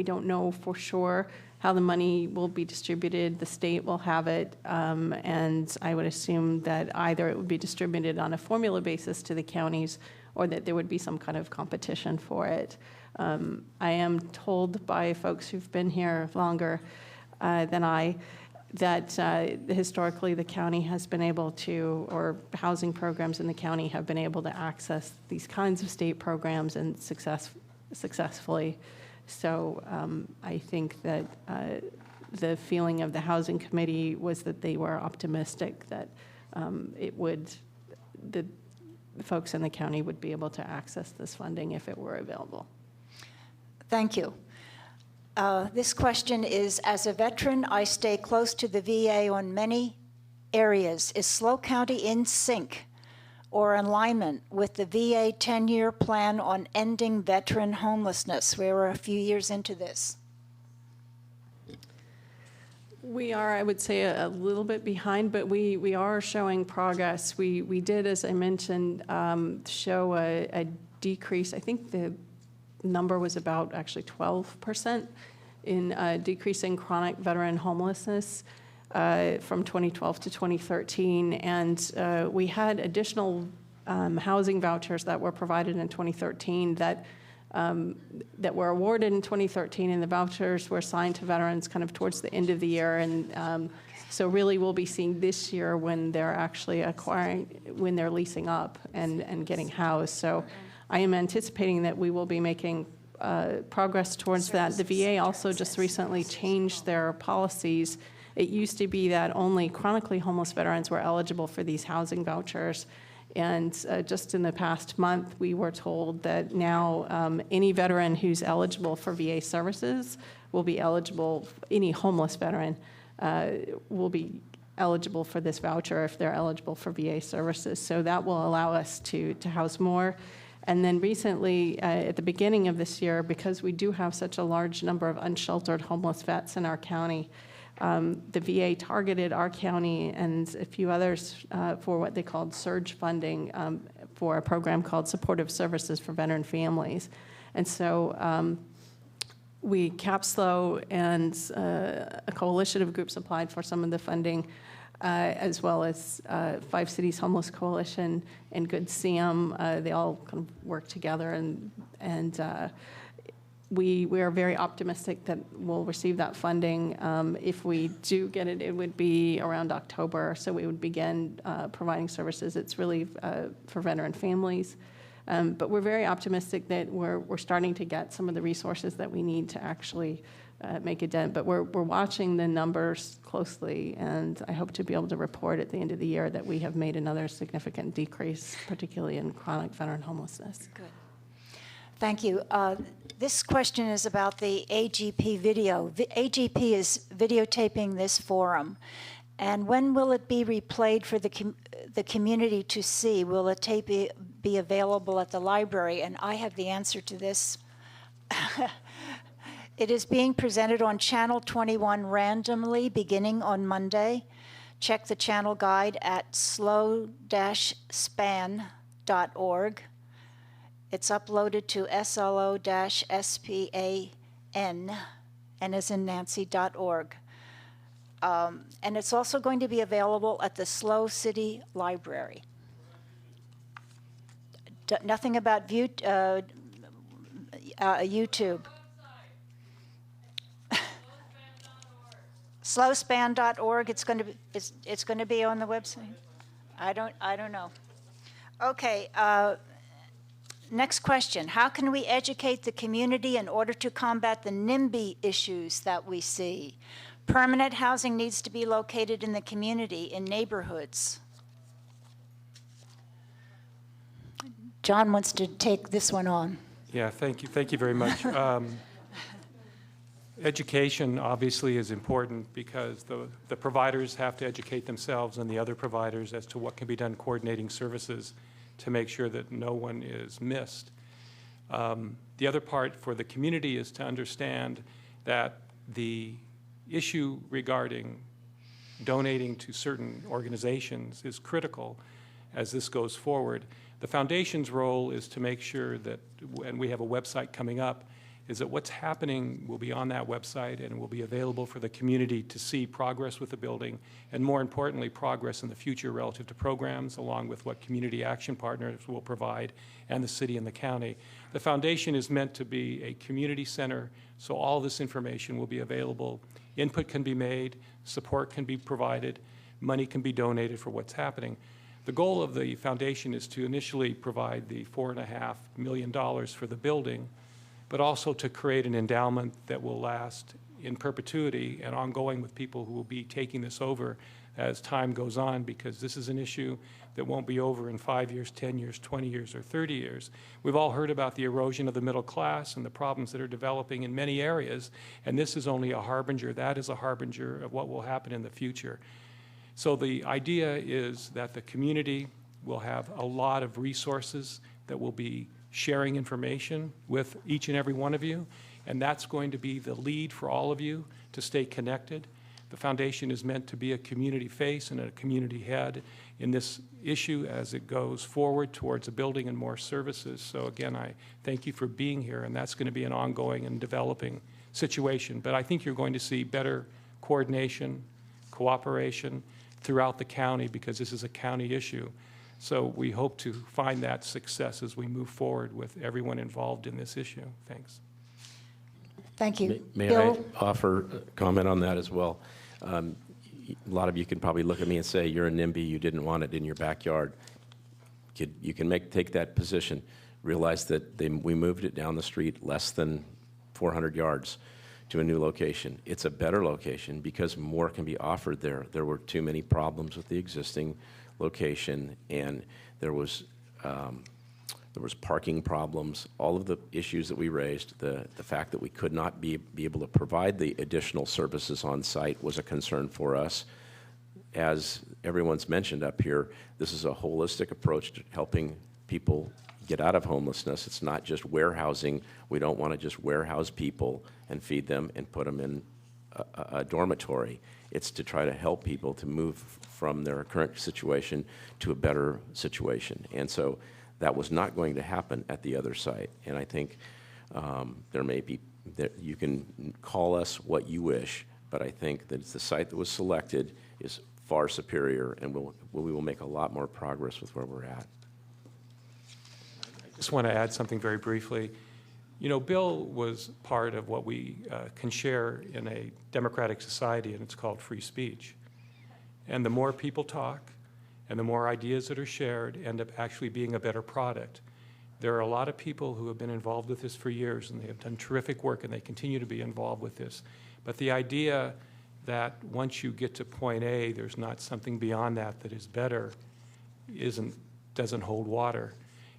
B: don't know for sure how the money will be distributed. The state will have it, and I would assume that either it would be distributed on a formula basis to the counties or that there would be some kind of competition for it. I am told by folks who've been here longer than I that historically the county has been able to, or housing programs in the county have been able to access these kinds of state programs and successfully. So I think that the feeling of the Housing Committee was that they were optimistic that the folks in the county would be able to access this funding if it were available.
A: Thank you. This question is, as a veteran, I stay close to the VA on many areas. Is SLO County in sync or in alignment with the VA 10-year plan on ending veteran homelessness? We were a few years into this.
B: We are, I would say, a little bit behind, but we are showing progress. We did, as I mentioned, show a decrease. I think the number was about actually 12% in decreasing chronic veteran homelessness from 2012 to 2013. And we had additional housing vouchers that were provided in 2013 that were awarded in 2013, and the vouchers were assigned to veterans kind of towards the end of the year. And so really we'll be seeing this year when they're actually when they're leasing up and getting housed. So I am anticipating that we will be making progress towards that. The VA also just recently changed their policies. It used to be that only chronically homeless veterans were eligible for these housing vouchers. And just in the past month, we were told that now any veteran who's eligible for VA services will be eligible, any homeless veteran will be eligible for this voucher if they're eligible for VA services. So that will allow us to house more. And then recently, at the beginning of this year, because we do have such a large number of unsheltered homeless vets in our county, the VA targeted our county and a few others for what they called surge funding for a program called Supportive Services for Veteran Families. And so SLO and a coalition of groups applied for some of the funding, as well as 5 Cities Homeless Coalition and Good SAM. They all kind of work together, and we are very optimistic that we'll receive that funding. If we do get it, it would be around October, so we would begin providing services. It's really for veteran families. But we're very optimistic that we're starting to get some of the resources that we need to actually make a dent. But we're watching the numbers closely, and I hope to be able to report at the end of the year that we have made another significant decrease, particularly in chronic veteran homelessness.
A: Good. Thank you. This question is about the AGP video. AGP is videotaping this forum. And when will it be replayed for the community to see? Will the tape be available at the library? And I have the answer to this. It is being presented on Channel 21 randomly beginning on Monday. Check the channel guide at SLO-SPAN.org. It's uploaded to SLO-SPAN, and as in Nancy.org. And it's also going to be available at the SLO City Library. Nothing about YouTube. SLOSPAN.org. It's going to be on the website. I don't know. Okay. Next question. How can we educate the community in order to combat the NIMBY issues that we see? Permanent housing needs to be located in the community, in neighborhoods. John wants to take this one on.
J: Yeah, thank you very much. Education obviously is important because the providers have to educate themselves and the other providers as to what can be done coordinating services to make sure that no one is missed. The other part for the community is to understand that the issue regarding donating to certain organizations is critical as this goes forward. The foundation's role is to make sure that, and we have a website coming up, is that what's happening will be on that website and will be available for the community to see progress with the building, and more importantly, progress in the future relative to programs, along with what community action partners will provide, and the city and the county. The foundation is meant to be a community center, so all this information will be available. Input can be made, support can be provided, money can be donated for what's happening. The goal of the foundation is to initially provide the $4.5 million for the building, but also to create an endowment that will last in perpetuity and ongoing with people who will be taking this over as time goes on, because this is an issue that won't be over in 5 years, 10 years, 20 years, or 30 years. We've all heard about the erosion of the middle class and the problems that are developing in many areas, and this is only a harbinger. That is a harbinger of what will happen in the future. So the idea is that the community will have a lot of resources that will be sharing information with each and every one of you, and that's going to be the lead for all of you to stay connected. The foundation is meant to be a community face and a community head in this issue as it goes forward towards a building and more services. So again, I thank you for being here, and that's going to be an ongoing and developing situation. But I think you're going to see better coordination, cooperation throughout the county, because this is a county issue. So we hope to find that success as we move forward with everyone involved in this issue. Thanks.
A: Thank you.
G: May
A: Bill?
G: I offer a comment on that as well? A lot of you can probably look at me and say, you're a NIMBY, you didn't want it in your backyard. You can take that position. Realize that we moved it down the street less than 400 yards to a new location. It's a better location because more can be offered there. There were too many problems with the existing location, and there was parking problems, all of the issues that we raised. The fact that we could not be able to provide the additional services on site was a concern for us. As everyone's mentioned up here, this is a holistic approach to helping people get out of homelessness. It's not just warehousing. We don't want to just warehouse people and feed them and put them in a dormitory. It's to try to help people to move from their current situation to a better situation. And so that was not going to happen at the other site. And I think there may be, you can call us what you wish, but I think that the site that was selected is far superior, and we will make a lot more progress with where we're at.
J: I just want to add something very briefly. You know, Bill was part of what we can share in a democratic society, and it's called free speech. And the more people talk, and the more ideas that are shared, end up actually being a better product. There are a lot of people who have been involved with this for years, and they have done terrific work, and they continue to be involved with this. But the idea that once you get to point A, there's not something beyond that that is better doesn't hold water.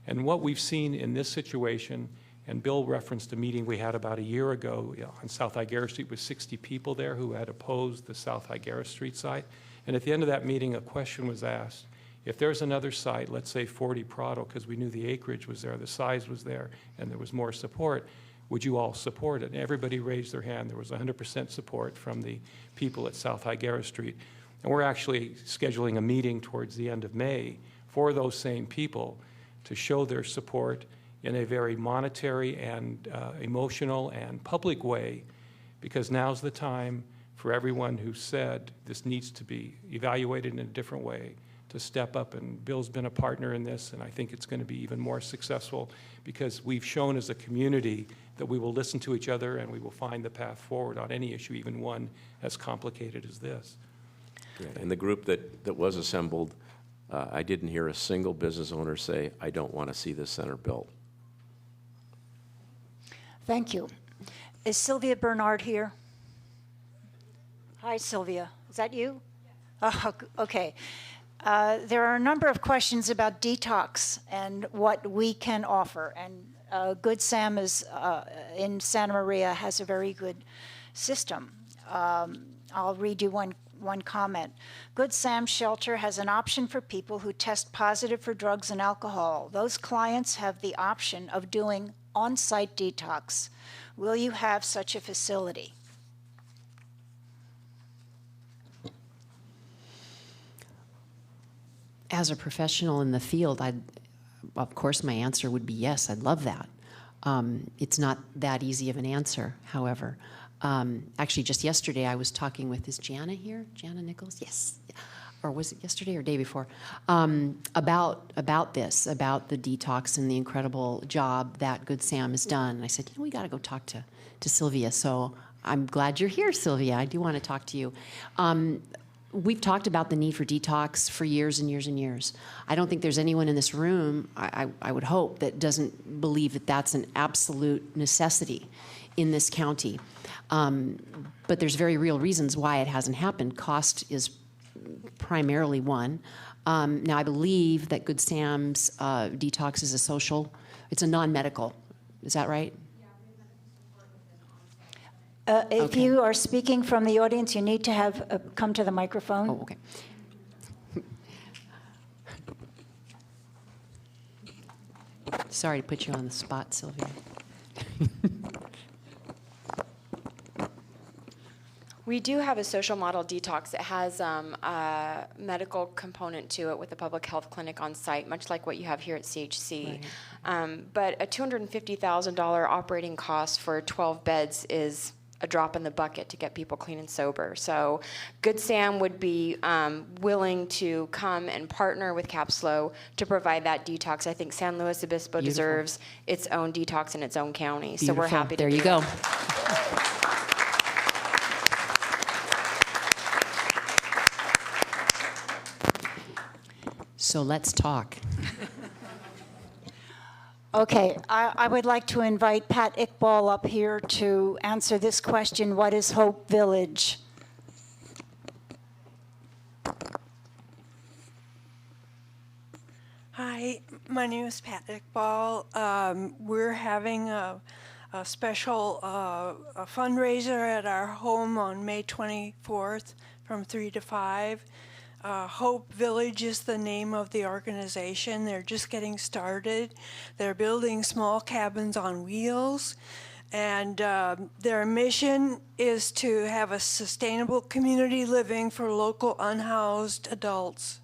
J: And what we've seen in this situation, and Bill referenced a meeting we had about a year ago on South Higuera Street with 60 people there who had opposed the South Higuera Street site. And at the end of that meeting, a question was asked. If there's another site, let's say 40 Prado, because we knew the acreage was there, the size was there, and there was more support, would you all support it? And everybody raised their hand. There was 100% support from the people at South Higuera Street. And we're actually scheduling a meeting towards the end of May for those same people to show their support in a very monetary and emotional and public way, because now's the time for everyone who said this needs to be evaluated in a different way to step up. And Bill's been a partner in this, and I think it's going to be even more successful because we've shown as a community that we will listen to each other and we will find the path forward on any issue, even one as complicated as this.
G: Yeah, and the group that was assembled, I didn't hear a single business owner say, I don't want to see this center built.
A: Thank you. Is Sylvia Bernard here? Hi, Sylvia. Is that you? Oh, okay. There are a number of questions about detox and what we can offer. And Good Sam is in Santa Maria has a very good system. I'll read you one comment. Good Sam Shelter has an option for people who test positive for drugs and alcohol. Those clients have the option of doing on-site detox. Will you have such a facility?
I: As a professional in the field, of course my answer would be yes, I'd love that. It's not that easy of an answer, however. Actually, just yesterday I was talking with, is Jana here? Jana Nichols? Yes. Or was it yesterday or day before? About this, about the detox and the incredible job that Good Sam has done. And I said, we got to go talk to Sylvia. So I'm glad you're here, Sylvia. I do want to talk to you. We've talked about the need for detox for years and years and years. I don't think there's anyone in this room, I would hope, that doesn't believe that that's an absolute necessity in this county. But there's very real reasons why it hasn't happened. Cost is primarily one. Now, I believe that Good Sam's detox is it's a non-medical. Is that right?
A: If
I: Okay.
A: you are speaking from the audience, you need to have come to the microphone.
I: Oh, okay. Sorry to put you on the spot, Sylvia.
K: We do have a social model detox. It has a medical component to it with a public health clinic on site, much like what you have here at CHC. Right. But a $250,000 operating cost for 12 beds is a drop in the bucket to get people clean and sober. So Good Sam would be willing to come and partner with SLO to provide that detox. I think San Luis Obispo
I: Beautiful.
K: deserves its own detox in its own county.
I: Beautiful.
K: So we're happy to
I: there
K: do
I: you go.
K: that.
I: So let's talk.
A: Okay, I would like to invite Pat Iqbal up here to answer this question, what is Hope Village?
L: Hi, my name is Pat Iqbal. We're having a special a fundraiser at our home on May 24th from 3 to 5. Hope Village is the name of the organization. They're just getting started. They're building small cabins on wheels, and their mission is to have a sustainable community living for local unhoused adults.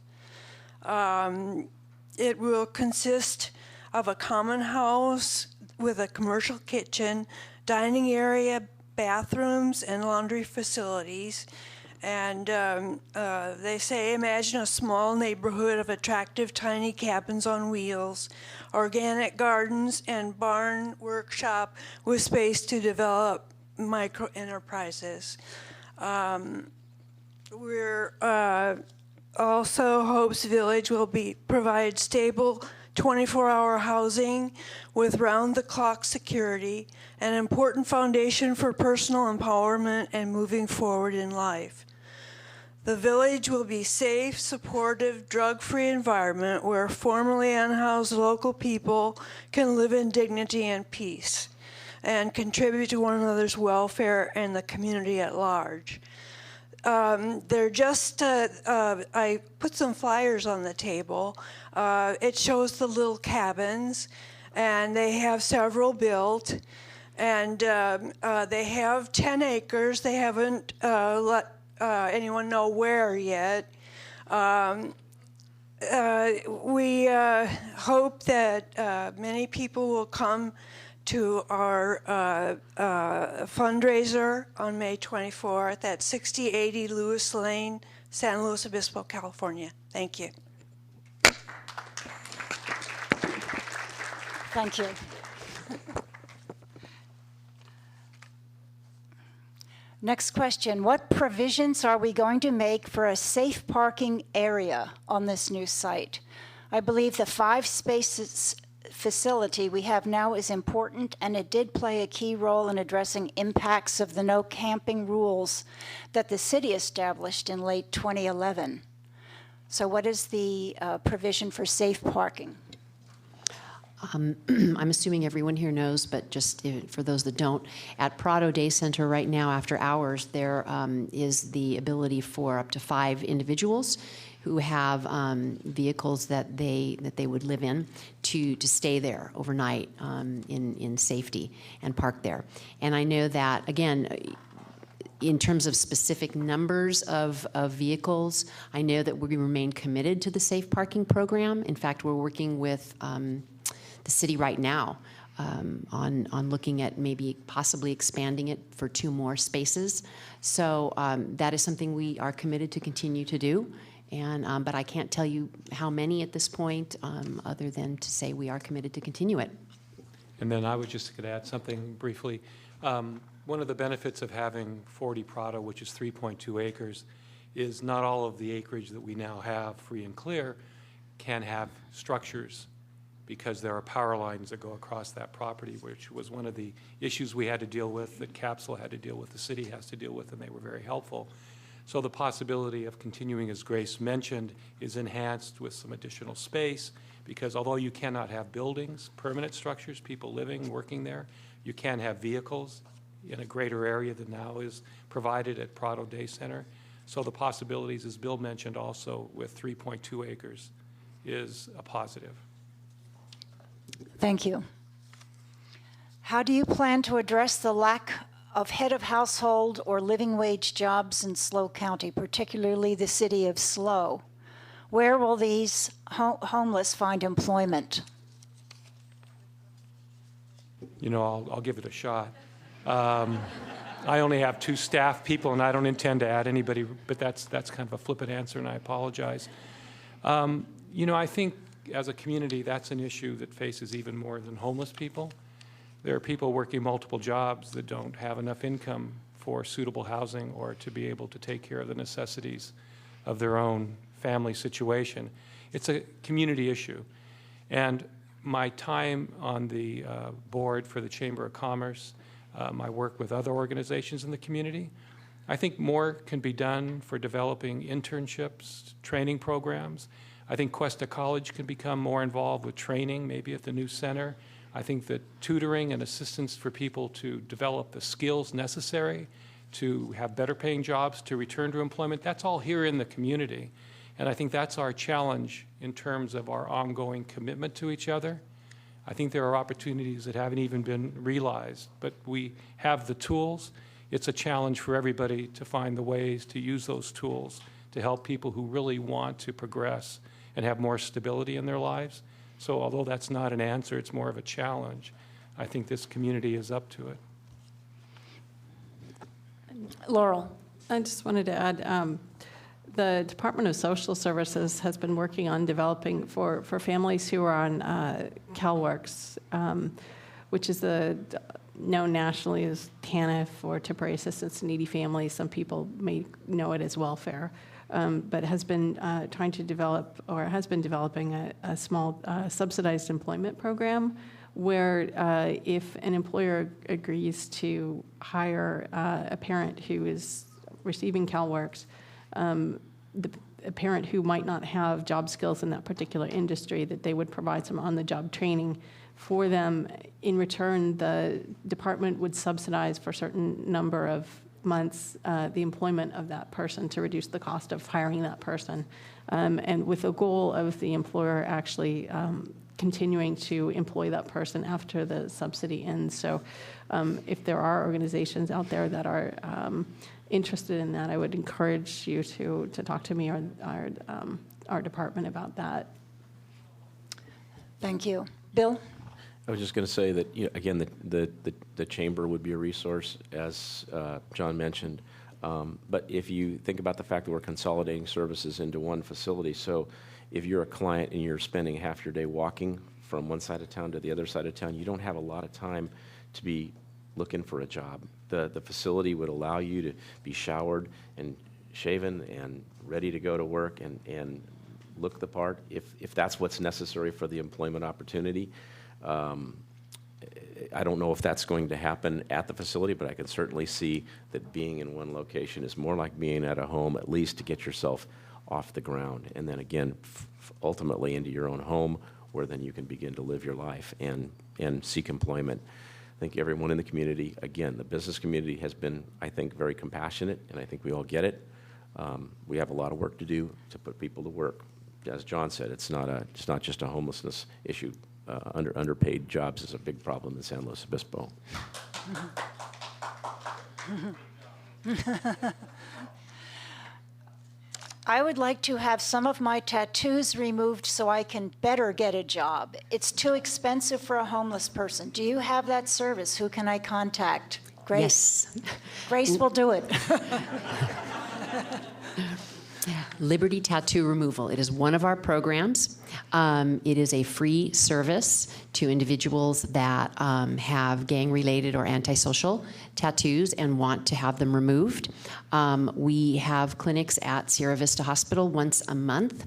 L: It will consist of a common house with a commercial kitchen, dining area, bathrooms, and laundry facilities. And they say, imagine a small neighborhood of attractive tiny cabins on wheels, organic gardens, and barn workshop with space to develop micro enterprises. We're also, Hope's Village will provide stable 24-hour housing with round-the-clock security, an important foundation for personal empowerment and moving forward in life. The village will be safe, supportive, drug-free environment where formerly unhoused local people can live in dignity and peace and contribute to one another's welfare and the community at large. They're just, I put some flyers on the table. It shows the little cabins, and they have several built, and they have 10 acres. They haven't let anyone know where yet. We hope that many people will come to our fundraiser on May 24th at 6080 Lewis Lane, San Luis Obispo, California. Thank you.
A: Thank you. Next question, what provisions are we going to make for a safe parking area on this new site? I believe the 5 spaces facility we have now is important, and it did play a key role in addressing impacts of the no camping rules that the city established in late 2011. So what is the provision for safe parking?
I: I'm assuming everyone here knows, but just for those that don't, at Prado Day Center right now, after hours, there is the ability for up to 5 individuals who have vehicles that they would live in to stay there overnight in safety and park there. And I know that, again, in terms of specific numbers of vehicles, I know that we remain committed to the safe parking program. In fact, we're working with the city right now on looking at maybe possibly expanding it for 2 more spaces. So that is something we are committed to continue to do. And but I can't tell you how many at this point, other than to say we are committed to continue it.
J: And then I was just going to add something briefly. One of the benefits of having 40 Prado, which is 3.2 acres, is not all of the acreage that we now have free and clear can have structures, because there are power lines that go across that property, which was one of the issues we had to deal with, that Capsule had to deal with, the city has to deal with, and they were very helpful. So the possibility of continuing, as Grace mentioned, is enhanced with some additional space, because although you cannot have buildings, permanent structures, people living, working there, you can have vehicles in a greater area than now is provided at Prado Day Center. So the possibilities, as Bill mentioned also, with 3.2 acres is a positive.
A: Thank you. How do you plan to address the lack of head of household or living wage jobs in SLO County, particularly the city of SLO? Where will these homeless find employment?
J: You know, I'll give it a shot. I only have 2 staff people, and I don't intend to add anybody, but that's kind of a flippant answer, and I apologize. You know, I think as a community, that's an issue that faces even more than homeless people. There are people working multiple jobs that don't have enough income for suitable housing or to be able to take care of the necessities of their own family situation. It's a community issue. And my time on the board for the Chamber of Commerce, my work with other organizations in the community, I think more can be done for developing internships, training programs. I think Cuesta College can become more involved with training, maybe at the new center. I think that tutoring and assistance for people to develop the skills necessary to have better paying jobs, to return to employment, that's all here in the community. And I think that's our challenge in terms of our ongoing commitment to each other. I think there are opportunities that haven't even been realized, but we have the tools. It's a challenge for everybody to find the ways to use those tools to help people who really want to progress and have more stability in their lives. So although that's not an answer, it's more of a challenge. I think this community is up to it.
A: Laurel.
B: I just wanted to add, the Department of Social Services has been working on developing for families who are on CalWORKs, which is known nationally as TANF, or Temporary Assistance to Needy Families. Some people may know it as welfare. But has been trying to develop, or has been developing a small subsidized employment program where if an employer agrees to hire a parent who is receiving CalWORKs, a parent who might not have job skills in that particular industry, that they would provide some on-the-job training for them. In return, the department would subsidize for a certain number of months the employment of that person to reduce the cost of hiring that person, and with the goal of the employer actually continuing to employ that person after the subsidy ends. So if there are organizations out there that are interested in that, I would encourage you to talk to me or our department about that.
A: Thank you. Bill?
G: I was just going to say that, you know, again, the chamber would be a resource, as John mentioned. But if you think about the fact that we're consolidating services into one facility, so if you're a client and you're spending half your day walking from one side of town to the other side of town, you don't have a lot of time to be looking for a job. The facility would allow you to be showered and shaven and ready to go to work and look the part, if that's what's necessary for the employment opportunity. I don't know if that's going to happen at the facility, but I can certainly see that being in one location is more like being at a home, at least to get yourself off the ground. And then again, ultimately into your own home where then you can begin to live your life and seek employment. I think everyone in the community, again, the business community has been, I think, very compassionate, and I think we all get it. We have a lot of work to do to put people to work. As John said, it's not just a homelessness issue. Underpaid jobs is a big problem in San Luis Obispo.
A: I would like to have some of my tattoos removed so I can better get a job. It's too expensive for a homeless person. Do you have that service? Who can I contact? Grace.
I: Yes.
A: Grace will do it.
I: Liberty Tattoo Removal. It is one of our programs. It is a free service to individuals that have gang-related or antisocial tattoos and want to have them removed. We have clinics at Sierra Vista Hospital once a month.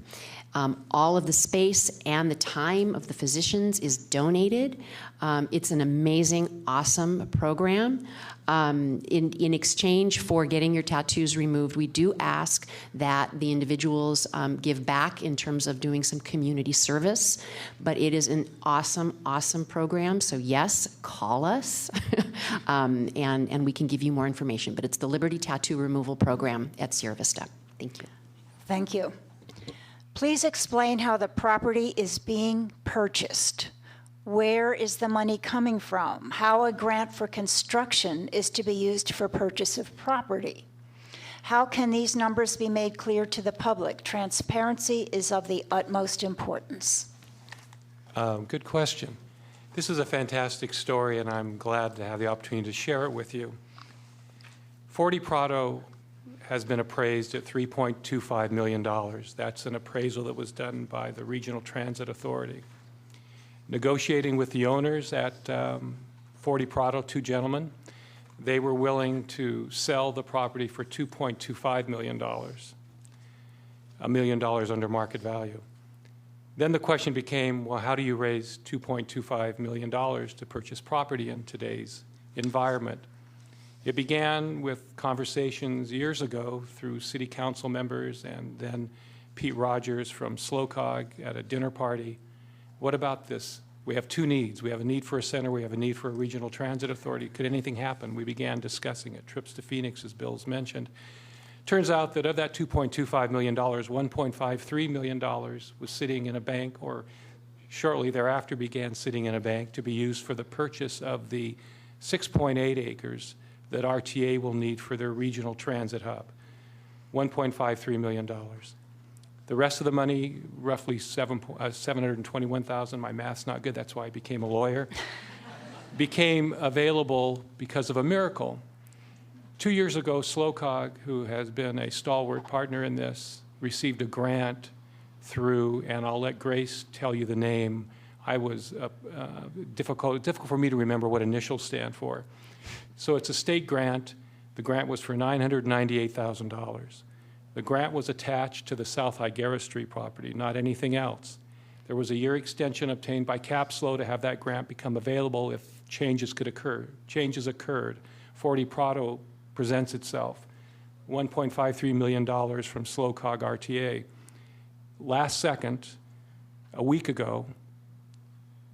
I: All of the space and the time of the physicians is donated. It's an amazing, awesome program. In exchange for getting your tattoos removed, we do ask that the individuals give back in terms of doing some community service. But it is an awesome, awesome program. So yes, call us, and we can give you more information. But it's the Liberty Tattoo Removal Program at Sierra Vista. Thank you.
A: Thank you. Please explain how the property is being purchased. Where is the money coming from? How a grant for construction is to be used for purchase of property? How can these numbers be made clear to the public? Transparency is of the utmost importance.
J: Good question. This is a fantastic story, and I'm glad to have the opportunity to share it with you. 40 Prado has been appraised at $3.25 million. That's an appraisal that was done by the Regional Transit Authority. Negotiating with the owners at 40 Prado, two gentlemen, they were willing to sell the property for $2.25 million, $1 million under market value. Then the question became, well, how do you raise $2.25 million to purchase property in today's environment? It began with conversations years ago through city council members and then Pete Rogers from SLOCOG at a dinner party. What about this? We have two needs. We have a need for a center. We have a need for a regional transit authority. Could anything happen? We began discussing it. Trips to Phoenix, as Bill's mentioned. Turns out that of that $2.25 million, $1.53 million was sitting in a bank, or shortly thereafter began sitting in a bank to be used for the purchase of the 6.8 acres that RTA will need for their regional transit hub, $1.53 million. The rest of the money, roughly $721,000, my math's not good, that's why I became a lawyer, became available because of a miracle. 2 years ago, SLOCOG, who has been a stalwart partner in this, received a grant through, and I'll let Grace tell you the name. I was difficult for me to remember what initials stand for. So it's a state grant. The grant was for $998,000. The grant was attached to the South Higuera Street property, not anything else. There was a year extension obtained by SLO to have that grant become available if changes could occur. Changes occurred. 40 Prado presents itself. $1.53 million from SLOCOG RTA. Last second, a week ago,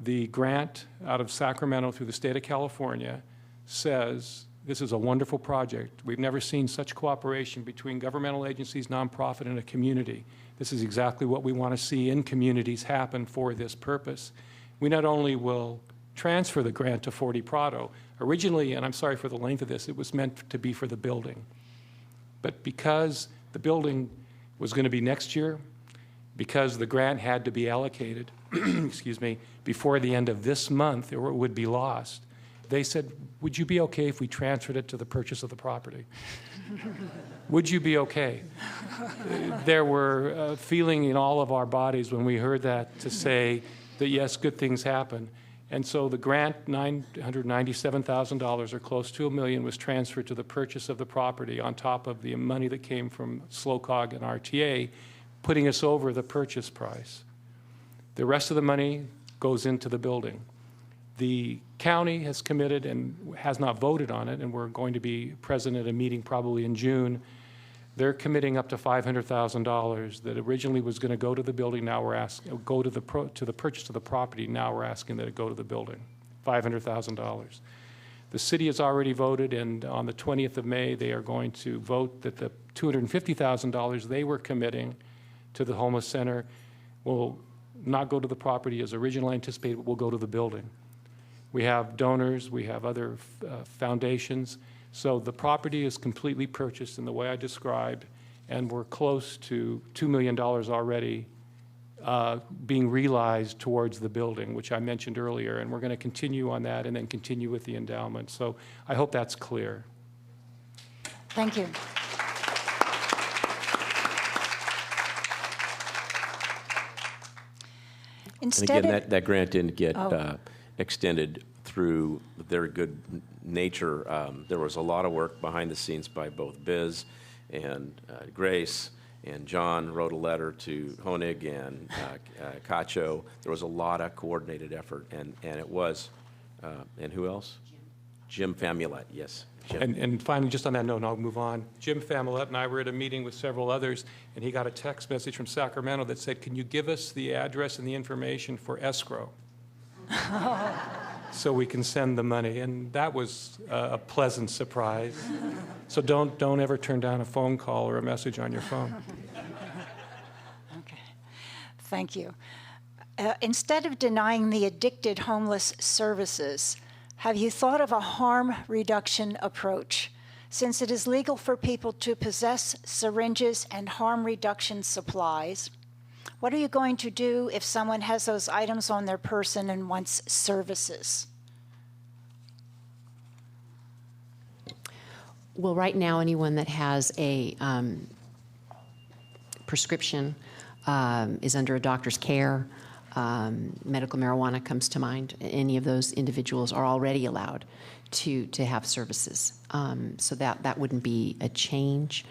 J: the grant out of Sacramento through the state of California says this is a wonderful project. We've never seen such cooperation between governmental agencies, nonprofit, and a community. This is exactly what we want to see in communities happen for this purpose. We not only will transfer the grant to 40 Prado. Originally, and I'm sorry for the length of this, it was meant to be for the building. But because the building was going to be next year, because the grant had to be allocated, excuse me, before the end of this month, or it would be lost, they said, would you be okay if we transferred it to the purchase of the property? Would you be okay? There were feeling in all of our bodies when we heard that to say that, yes, good things happen. And so the grant, $997,000 or close to $1 million, was transferred to the purchase of the property on top of the money that came from SLOCOG and RTA, putting us over the purchase price. The rest of the money goes into the building. The county has committed and has not voted on it, and we're going to be present at a meeting probably in June They're committing up to $500,000 that originally was going to go to the building. Now we're asking, go to the purchase of the property. Now we're asking that it go to the building, $500,000. The city has already voted, and on the 20th of May, they are going to vote that the $250,000 they were committing to the homeless center will not go to the property as originally anticipated, but will go to the building. We have donors, we have other foundations. So the property is completely purchased in the way I described, and we're close to $2 million already being realized towards the building, which I mentioned earlier, and we're going to continue on that and then continue with the endowment. So I hope that's clear.
A: Thank you.
G: And again, that grant didn't get extended through their good nature. There was a lot of work behind the scenes by both Biz and Grace, and John wrote a letter to Honig and Cacho. There was a lot of coordinated effort, and it was, and who else? Jim Famulette, yes. Jim.
J: And finally, just on that note, and I'll move on, Jim Famulette and I were at a meeting with several others, and he got a text message from Sacramento that said, can you give us the address and the information for escrow? So we can send the money, and that was a pleasant surprise. So don't ever turn down a phone call or a message on your phone.
A: Okay, thank you. Instead of denying the addicted homeless services, have you thought of a harm reduction approach? Since it is legal for people to possess syringes and harm reduction supplies, what are you going to do if someone has those items on their person and wants services?
I: Well, right now, anyone that has a prescription is under a doctor's care. Medical marijuana comes to mind. Any of those individuals are already allowed to have services. So that wouldn't be a change.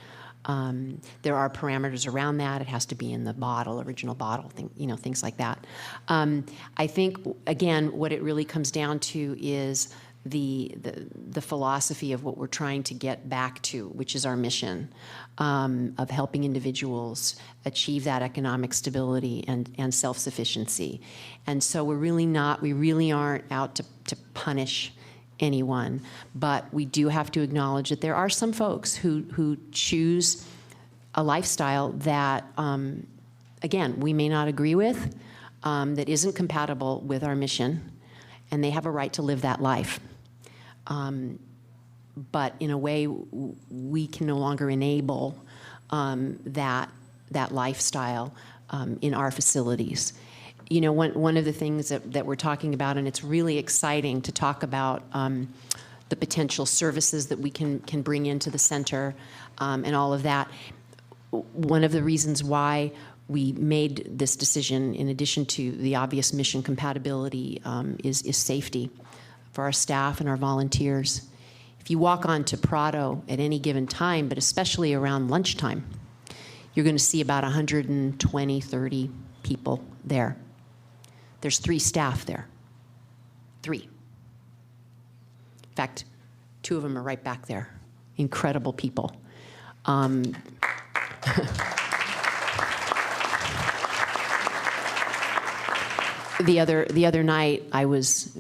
I: There are parameters around that. It has to be in the bottle, original bottle, things like that. I think, again, what it really comes down to is the philosophy of what we're trying to get back to, which is our mission of helping individuals achieve that economic stability and self-sufficiency. And so we really aren't out to punish anyone, but we do have to acknowledge that there are some folks who choose a lifestyle that, again, we may not agree with, that isn't compatible with our mission, and they have a right to live that life. But in a way, we can no longer enable that lifestyle in our facilities. You know, one of the things that we're talking about, and it's really exciting to talk about the potential services that we can bring into the center and all of that. One of the reasons why we made this decision, in addition to the obvious mission compatibility, is safety for our staff and our volunteers. If you walk onto Prado at any given time, but especially around lunchtime, you're going to see about 120, 30 people there. There's 3 staff there. 3. In fact, 2 of them are right back there. Incredible people. The other night, I was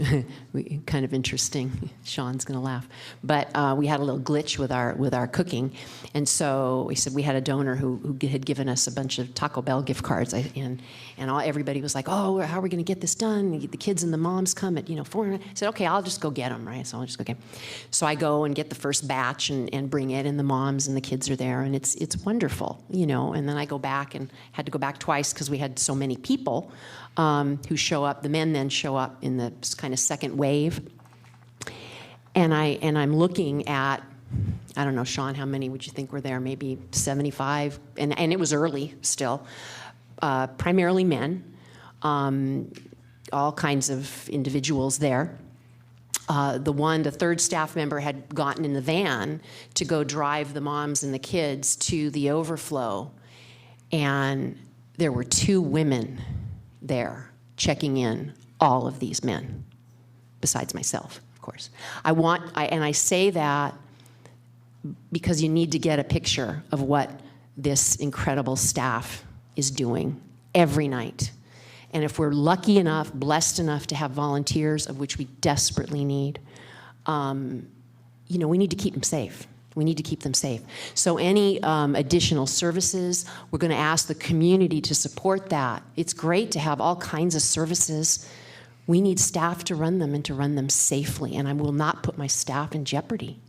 I: kind of interesting. Sean's going to laugh, but we had a little glitch with our cooking, and so we said we had a donor who had given us a bunch of Taco Bell gift cards, and everybody was like, "Oh, how are we going to get this done? The kids and the moms come at 4." I said, "Okay, I'll just go get them." Right, so I'll just go get them. So I go and get the first batch and bring it, and the moms and the kids are there, and it's wonderful, And then I go back and had to go back twice because we had so many people. Who show up. The men then show up in the kind of second wave, and I'm looking at, I don't know, Sean, how many would you think were there? Maybe 75, and it was early still. Primarily men, all kinds of individuals there. The third staff member had gotten in the van to go drive the moms and the kids to the overflow, and there were 2 women there checking in all of these men, besides myself, of course. And I say that because you need to get a picture of what this incredible staff is doing every night. And if we're lucky enough, blessed enough to have volunteers, of which we desperately need, we need to keep them safe. We need to keep them safe. So any additional services, we're going to ask the community to support that. It's great to have all kinds of services. We need staff to run them and to run them safely, and I will not put my staff in jeopardy.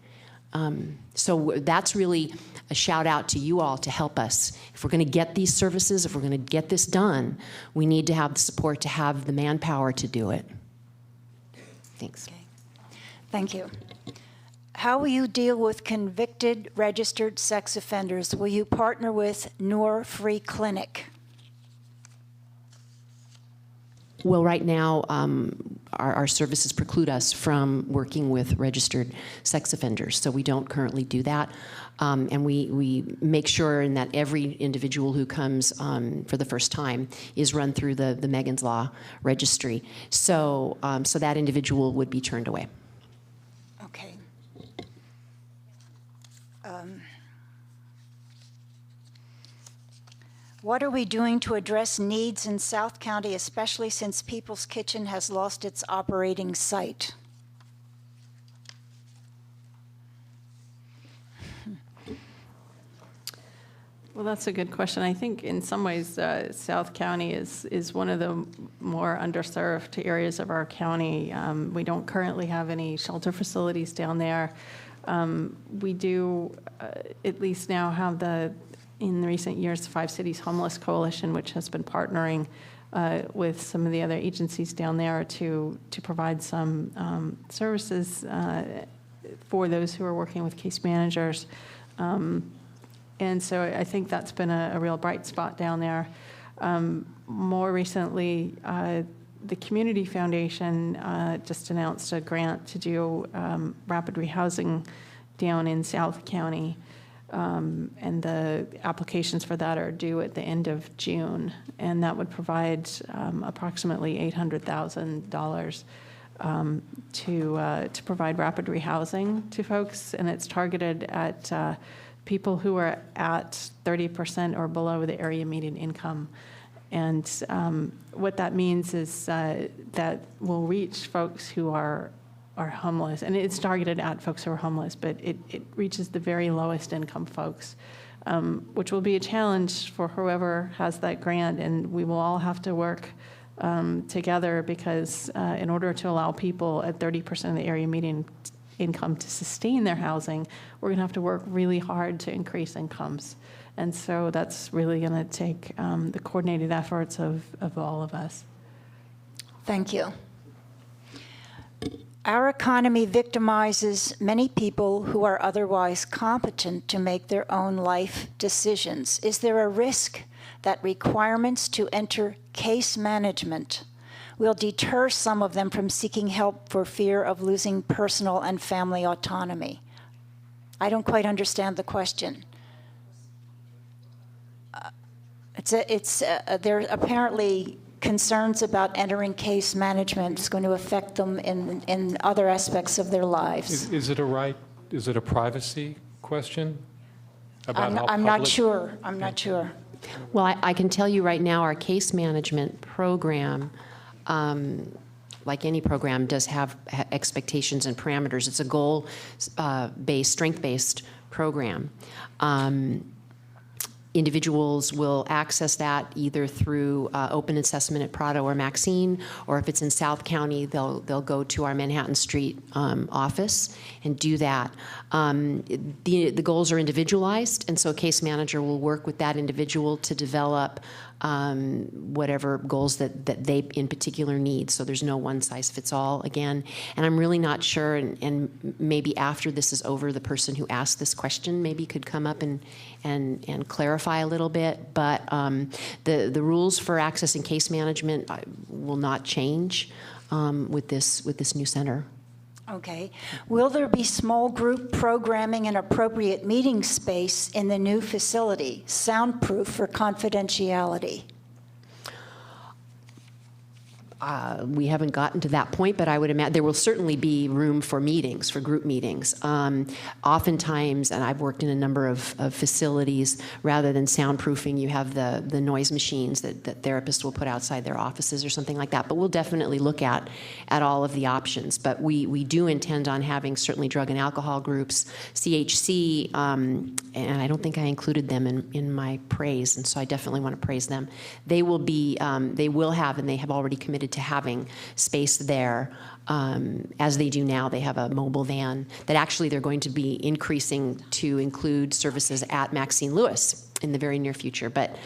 I: So that's really a shout out to you all to help us. If we're going to get these services, if we're going to get this done, we need to have the support to have the manpower to do it. Thanks.
A: Okay. Thank you. How will you deal with convicted registered sex offenders? Will you partner with Noor Free Clinic?
I: Well, right now, our services preclude us from working with registered sex offenders, so we don't currently do that. And we make sure that every individual who comes for the first time is run through the Megan's Law registry. So, so that individual would be turned away.
A: Okay. What are we doing to address needs in South County, especially since People's Kitchen has lost its operating site?
B: Well, that's a good question. I think in some ways, South County is one of the more underserved areas of our county. We don't currently have any shelter facilities down there. We do at least now have in recent years, the 5 Cities Homeless Coalition, which has been partnering with some of the other agencies down there to provide some services for those who are working with case managers. And so I think that's been a real bright spot down there. More recently, the Community Foundation just announced a grant to do rapid rehousing down in South County. And the applications for that are due at the end of June, and that would provide approximately $800,000 to provide rapid rehousing to folks, and it's targeted at people who are at 30% or below the area median income. And what that means is that we'll reach folks who are homeless, and it's targeted at folks who are homeless, but it reaches the very lowest income folks, which will be a challenge for whoever has that grant, and we will all have to work together because in order to allow people at 30% of the area median income to sustain their housing, we're going to have to work really hard to increase incomes. And so that's really going to take the coordinated efforts of all of us.
A: Thank you. Our economy victimizes many people who are otherwise competent to make their own life decisions. Is there a risk that requirements to enter case management will deter some of them from seeking help for fear of losing personal and family autonomy? I don't quite understand the question. There apparently concerns about entering case management is going to affect them in other aspects of their lives.
J: Is it a privacy question? About
A: I'm not sure. I'm not sure.
I: Well, I can tell you right now, our case management program, like any program, does have expectations and parameters. It's a goal-based, strength-based program. Individuals will access that either through open assessment at Prado or Maxine, or if it's in South County, they'll go to our Manhattan Street office and do that. The goals are individualized, and so a case manager will work with that individual to develop whatever goals that they in particular need. So there's no one size fits all again. And I'm really not sure, and maybe after this is over, the person who asked this question maybe could come up and clarify a little bit. But the rules for accessing case management will not change with this new center.
A: Okay. Will there be small group programming and appropriate meeting space in the new facility, soundproof for confidentiality?
I: We haven't gotten to that point, but I would imagine there will certainly be room for meetings, for group meetings. Oftentimes, and I've worked in a number of facilities, rather than soundproofing, you have the noise machines that therapists will put outside their offices or something like that. But we'll definitely look at all of the options. But we do intend on having certainly drug and alcohol groups, CHC, and I don't think I included them in my praise, and so I definitely want to praise them. They will have, and they have already committed to having space there. As they do now, they have a mobile van that actually they're going to be increasing to include services at Maxine Lewis in the very near future. But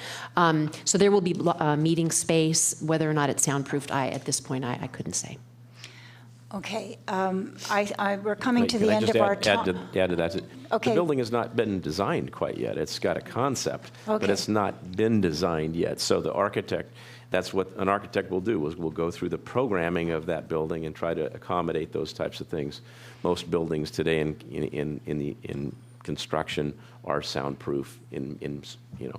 I: so there will be meeting space. Whether or not it's soundproofed, at this point, I couldn't say.
A: Okay, we're coming to the end of our
G: time. Add to that.
A: Okay.
G: The building has not been designed quite yet. It's got a concept, but it's not been designed yet. So the architect, that's what an architect will do, is will go through the programming of that building and try to accommodate those types of things. Most buildings today in construction are soundproof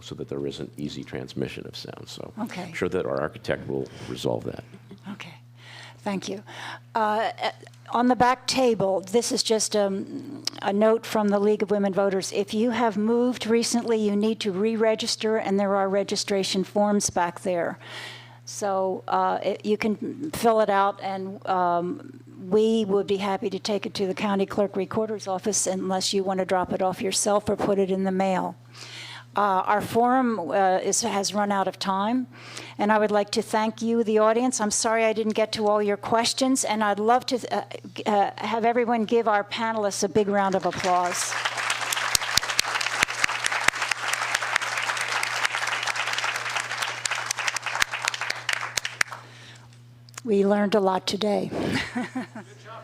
G: so that there isn't easy transmission of sound. So I'm sure that our architect will resolve that.
A: Okay. Thank you. On the back table, this is just a note from the League of Women Voters. If you have moved recently, you need to re-register, and there are registration forms back there. So you can fill it out, and we would be happy to take it to the county clerk recorder's office unless you want to drop it off yourself or put it in the mail. Our forum has run out of time, and I would like to thank you, the audience. I'm sorry I didn't get to all your questions, and I'd love to have everyone give our panelists a big round of applause. We learned a lot today. Good job.